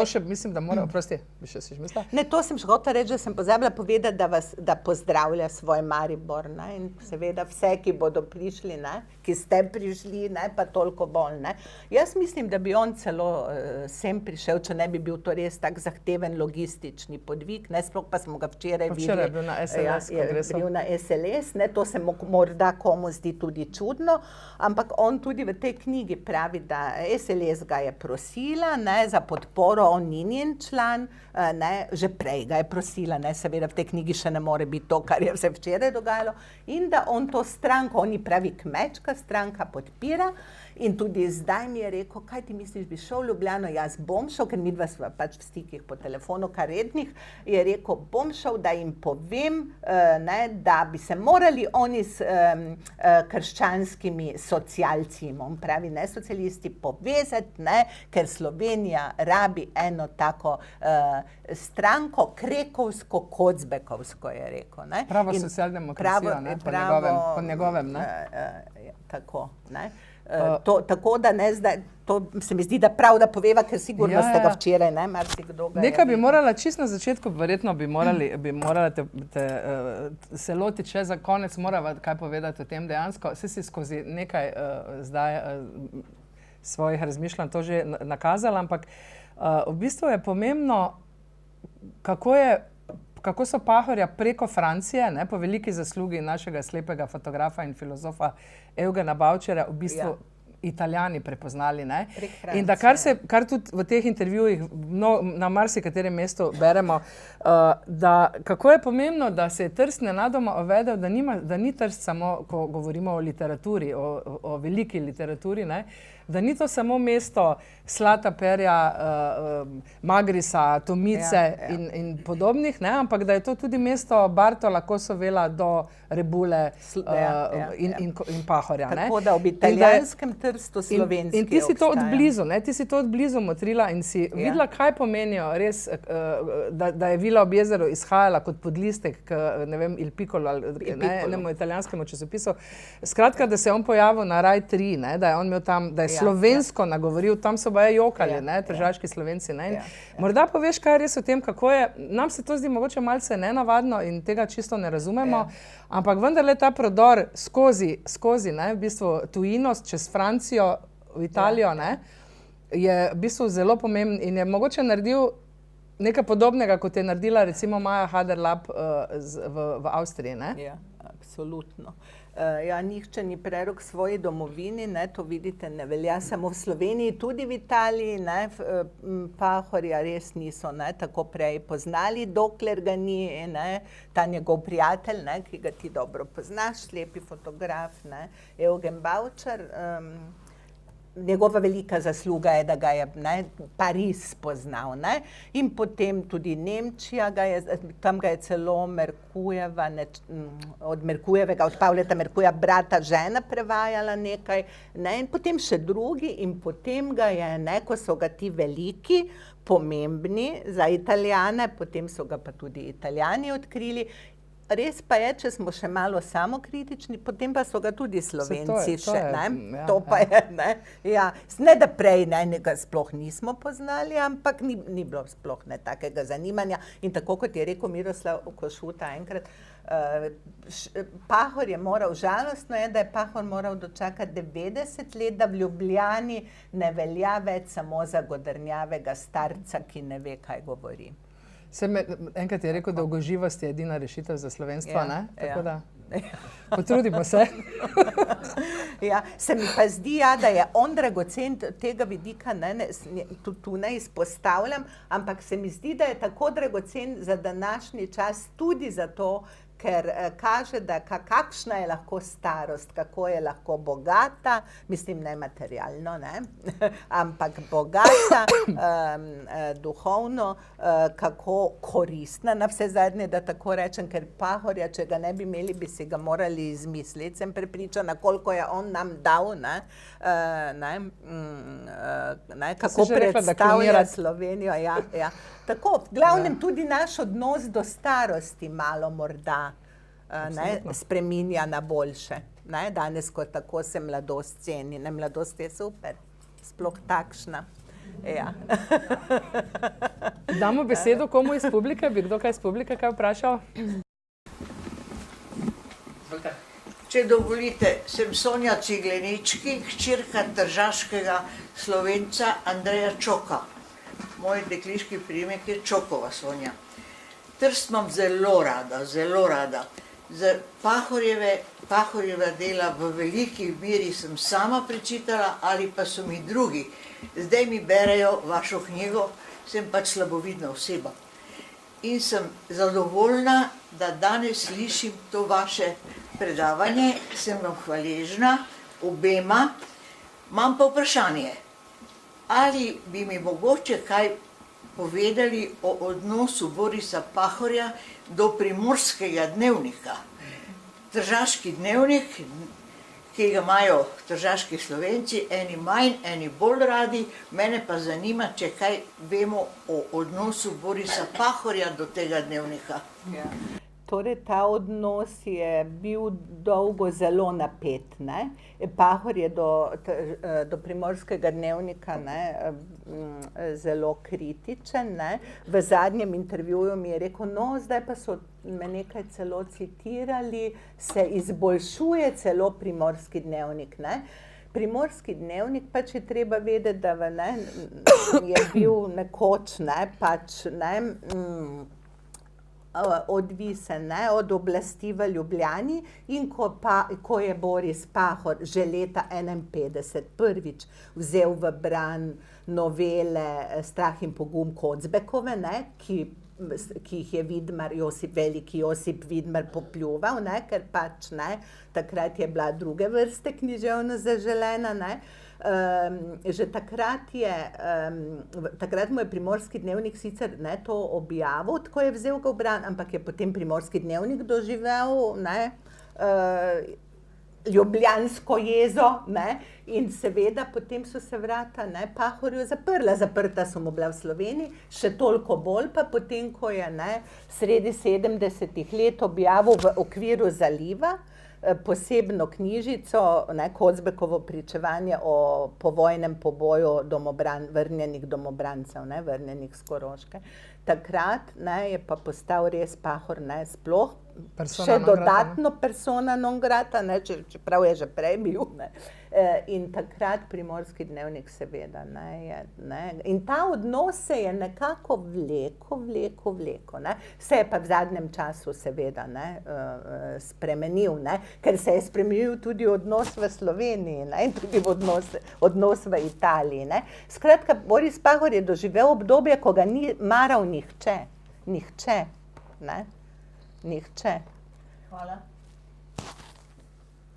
še mislim, da mora, oprosti, bi še si mislila? Ne, to sem še hotela reči, da sem pozabila povedati, da pozdravlja svoj Maribor, ne, in seveda vse, ki bodo prišli, ne, ki ste prišli, ne, pa toliko bolj, ne. Jaz mislim, da bi on celo sem prišel, če ne bi bil to res tak zahteven logistični podvig, ne, sploh pa smo ga včeraj videli. Včeraj je bil na SLS kongresu. Bil na SLS, ne, to se morda komu zdi tudi čudno, ampak on tudi v tej knjigi pravi, da SLS ga je prosila, ne, za podporo, on ni njen član, ne, že prej ga je prosila, ne, seveda v tej knjigi še ne more biti to, kar je se včeraj dogajalo, in da on to stranko, oni pravi kmečka stranka, podpira, in tudi zdaj mi je rekel, kaj ti misliš, bi šel v Ljubljano? Jaz bom šel, ker midva sva pač v stikih po telefonu, kar rednih, je rekel, bom šel, da jim povem, ne, da bi se morali oni s krščanskimi socialci, on pravi, ne socialisti, povezati, ne, ker Slovenija rabi eno tako stranko, krekovsko, kocbekovsko, je rekel. Ne. Pravo socialdemokracija, ne, po njegovem, ne. Tako, ne. Tako da ne zdaj, to se mi zdi, da prav, da poveva, ker sigurno ste ga včeraj, ne, marsikdo ga je. Nekaj bi morala čisto na začetku, verjetno bi morala te se lotiti še za konec, morava kaj povedati o tem dejansko. Saj si skozi nekaj zdaj svojih razmišljanj to že nakazala, ampak v bistvu je pomembno, kako so Pahorja preko Francije, ne, po veliki zaslugi našega slepega fotografa in filozofa Eugena Bavčarja, v bistvu Italijani prepoznali, ne. In da kar tudi v teh intervjujih na marsikaterem mestu beremo, da kako je pomembno, da se je Trst nenadoma uvedel, da ni Trst samo, ko govorimo o literaturi, o veliki literaturi, ne, da ni to samo mesto Slata Perja, Magrisa, Tomice in podobnih, ne, ampak da je to tudi mesto Bartola, Kosovela do Rebule in Pahorja. Tako da ob italijanskem Trstu slovenski. In ti si to od blizu, ne, ti si to od blizu motrila in si videla, kaj pomenijo res, da je Vila ob jezeru izhajala kot podlistek k, ne vem, Il Piccolo, enemu italijanskemu časopisu. Skratka, da se je on pojavil na Raj 3, ne, da je on imel tam, da je slovensko nagovoril, tam so baje jokali, ne, tržaški Slovenci, ne. Morda poveš, kaj je res o tem, kako je, nam se to zdi mogoče malce nenavadno in tega čisto ne razumemo, ampak vendarle ta prodor skozi, ne, v bistvu tujinost, čez Francijo, v Italijo, ne, je v bistvu zelo pomemben in je mogoče naredil nekaj podobnega, kot je naredila recimo Maja Haderlap v Avstriji, ne? Ja, absolutno. Ja, nihče ni prerok svoji domovini, ne, to vidite, ne velja samo v Sloveniji, tudi v Italiji, ne, Pahorja res niso, ne, tako prej poznali, dokler ga ni, ne, ta njegov prijatelj, ne, ki ga ti dobro poznaš, slepi fotograf, ne, Eugen Bavčar, njegova velika zasluga je, da ga je, ne, Pariz spoznal, ne, in potem tudi Nemčija ga je, tam ga je celo Merkujeva, od Merkujevega, od Pavleta Merkuja, brata žena prevajala nekaj, ne, in potem še drugi in potem ga je, ne, ko so ga ti veliki, pomembni za Italijane, potem so ga pa tudi Italijani odkrili. Res pa je, če smo še malo samokritični, potem pa so ga tudi Slovenci še, ne, to pa je, ne, ja, ne da prej, ne, ga sploh nismo poznali, ampak ni bilo sploh ne takega zanimanja in tako kot je rekel Miroslav Košuta enkrat, Pahor je moral, žalostno je, da je Pahor moral dočakati 90 let, da v Ljubljani ne velja več samo za godrnjavega starca, ki ne ve, kaj govori. Enkrat je rekel, da dolgoživost je edina rešitev za slovenstvo, Ja, ne? Tako ja. da potrudimo se. Ja, se mi pa zdi, ja, da je on dragocen tega vidika, tu ne izpostavljam, ampak se mi zdi, da je tako dragocen za današnji čas tudi zato, ker kaže, da kakšna je lahko starost, kako je lahko bogata, mislim ne materialno, ne? Ampak bogata, duhovno, kako koristna na vse zadnje, da tako rečem, ker Pahorja, če ga ne bi imeli, bi si ga morali izmisliti, sem prepričana, koliko je on nam dal, kako predstavlja Slovenijo. Ja. Tako, v glavnem tudi naš odnos do starosti malo morda spreminja na boljše. Danes, ko tako se mladost ceni. Mladost je super, sploh takšna. Ja. Damo besedo komu iz publike? Bi kdo kaj iz publike kaj vprašal? Če dovolite, sem Sonja Ciglenički, hčerka tržaškega Slovenca Andreja Čoka. Moj dekliški priimek je Čokova Sonja. Trst imam zelo rada, zelo rada. Za Pahorjeva dela v veliki meri sem sama prečitala ali pa so mi drugi. Zdaj mi berejo vašo knjigo, sem pač slabovidna oseba. In sem zadovoljna, da danes slišim to vaše predavanje, sem vam hvaležna obema. Imam pa vprašanje, ali bi mi mogoče kaj povedali o odnosu Borisa Pahorja do Primorskega dnevnika. Tržaški dnevnik, ki ga imajo tržaški Slovenci, eni manj, eni bolj radi, mene pa zanima, če kaj vemo o odnosu Borisa Pahorja do tega dnevnika. Ja. Torej, ta odnos je bil dolgo zelo napet. Pahor je do Primorskega dnevnika zelo kritičen. V zadnjem intervjuju mi je rekel, zdaj pa so me nekaj celo citirali, se izboljšuje celo Primorski dnevnik. Primorski dnevnik pač je treba vedeti, da je bil nekoč odvisen od oblasti v Ljubljani in ko je Boris Pahor že leta 1951 prvič vzel v bran novele Strah in pogum Kocbekove, ki jih je veliki Josip Vidmar popljuval, ker pač takrat je bila druge vrste književnost zaželena. Že takrat mu je Primorski dnevnik sicer to objavil, tako je vzel ga v bran, ampak je potem Primorski dnevnik doživel ljubljansko jezo in seveda potem so se vrata Pahorju zaprla. Zaprta so mu bila v Sloveniji, še toliko bolj pa potem, ko je sredi 70-ih let objavil v okviru Zaliva posebno knjižico, Kocbekovo pričevanje o povojnem poboju vrnjenih domobrancev, vrnjenih s Koroške. Takrat je pa postal res Pahor sploh še dodatno persona non grata, čeprav je že prej bil. In takrat Primorski dnevnik seveda. In ta odnos se je nekako vleko. Se je pa v zadnjem času seveda spremenil, ker se je spremenil tudi odnos v Sloveniji in tudi odnos v Italiji. Skratka, Boris Pahor je doživel obdobje, ko ga ni maral nihče. Nihče. Hvala.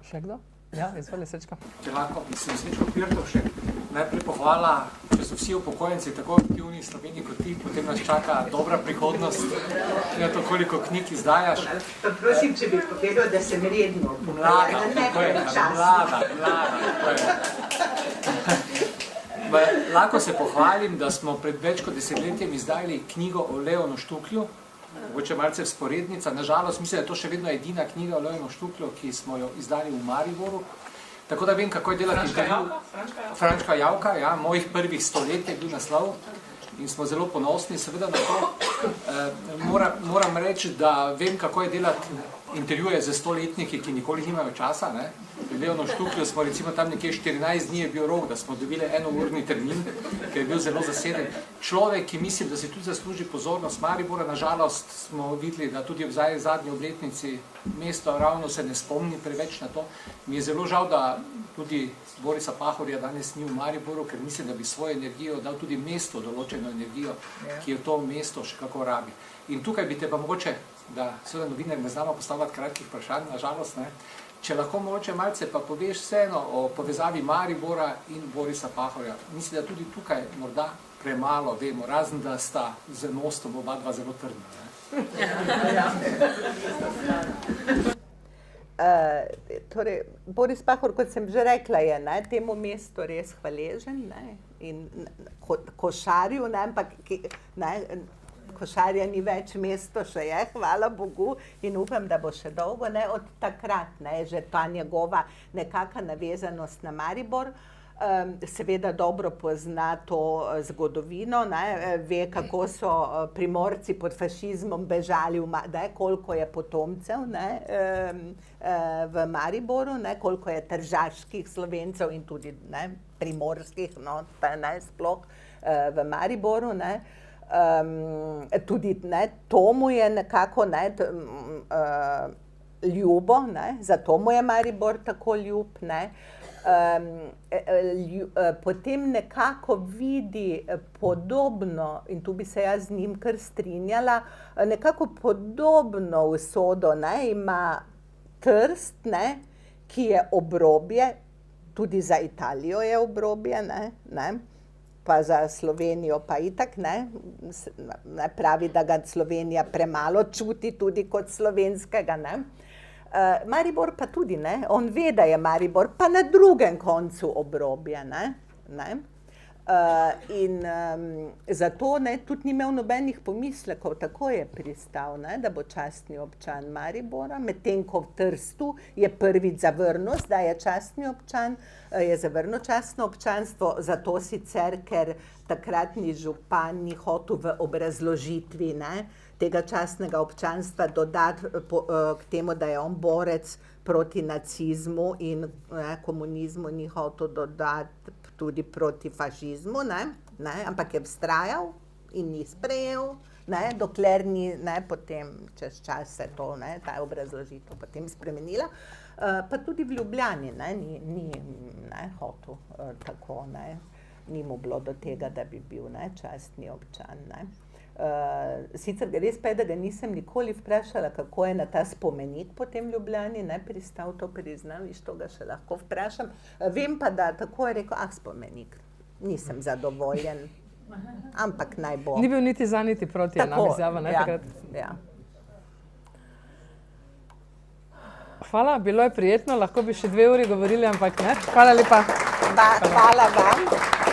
Še kdo? Ja, izvoli Srečko. Če lahko, mislim, Srečko Pirtovšek. Najprej pohvala, če so vsi upokojenci tako aktivni v Sloveniji kot ti, potem nas čaka dobra prihodnost. Ne to, koliko knjig izdajaš. Prosim, če bi povedal, da sem redno Mlada, tako je. Lahko se pohvalim, da smo pred več kot desetletjem izdali knjigo o Leonu Štuklju, mogoče malce vzporednica. Nažalost, mislim, da je to še vedno edina knjiga o Leonu Štuklju, ki smo jo izdali v Mariboru. Tako da vem, kako je delati intervju. Frančka Javka, ja, mojih prvih 100 let je bil naslov in smo zelo ponosni seveda na to. Moram reči, da vem, kako je delati intervjuje z 100-letniki, ki nikoli nimajo časa. Leonu Štuklju smo recimo tam nekje 14 dni je bil rok, da smo dobili enourni termin, ker je bil zelo zaseden. Človek, ki mislim, da si tudi zasluži pozornost Maribora, nažalost smo videli, da tudi v zadnji obletnici mesto ravno se ne spomni preveč na to. Mi je zelo žal, da tudi Borisa Pahorja danes ni v Mariboru, ker mislim, da bi svojo energijo dal tudi mesto, določeno energijo, ki jo to mesto še kako rabi. In tukaj bi te pa mogoče, da seveda novinar ne znamo postavljati kratkih vprašanj, nažalost, ne, če lahko mogoče malce pa poveš vseeno o povezavi Maribora in Borisa Pahorja. Mislim, da tudi tukaj morda premalo vemo, razen da sta z mostom oba dva zelo trdna. Torej, Boris Pahor, kot sem že rekla, je temu mestu res hvaležen in Košarju, ampak Košarja ni več mesto, še je, hvala Bogu, in upam, da bo še dolgo, od takrat, že ta njegova nekaka navezanost na Maribor. Seveda dobro pozna to zgodovino, ve, kako so Primorci pod fašizmom bežali, koliko je potomcev v Mariboru, koliko je tržaških Slovencev in tudi primorskih, sploh v Mariboru. Tudi to mu je nekako ljubo, zato mu je Maribor tako ljub. Potem nekako vidi podobno, in tu bi se jaz z njim kar strinjala, nekako podobno usodo ima Trst, ki je obrobje, tudi za Italijo je obrobje, pa za Slovenijo pa itak, pravi, da ga Slovenija premalo čuti tudi kot slovenskega, Maribor pa tudi, on ve, da je Maribor pa na drugem koncu obrobja, in zato tudi ni imel nobenih pomislekov, tako je pristal, da bo častni občan Maribora, medtem ko v Trstu je prvič zavrnil, zdaj je častni občan, je zavrnil častno občanstvo, zato sicer, ker takratni župan ni hotel v obrazložitvi tega častnega občanstva dodati k temu, da je on borec proti nacizmu in komunizmu, ni hotel dodati tudi proti fašizmu, ampak je vztrajal in ni sprejel, dokler ni potem čez čas se to, ta obrazložitev potem spremenila. Pa tudi v Ljubljani ni hotel tako, ni mu bilo do tega, da bi bil častni občan. Sicer res pa je, da ga nisem nikoli vprašala, kako je na ta spomenik potem v Ljubljani pristal, to priznam, viš, to ga še lahko vprašam. Vem pa, da tako je rekel, spomenik, nisem zadovoljen, ampak naj bo. Ni bil niti za, niti proti, je nam izjava, takrat. Ja. Hvala, bilo je prijetno, lahko bi še 2 uri govorili, ampak ne. Hvala lepa. Hvala vam.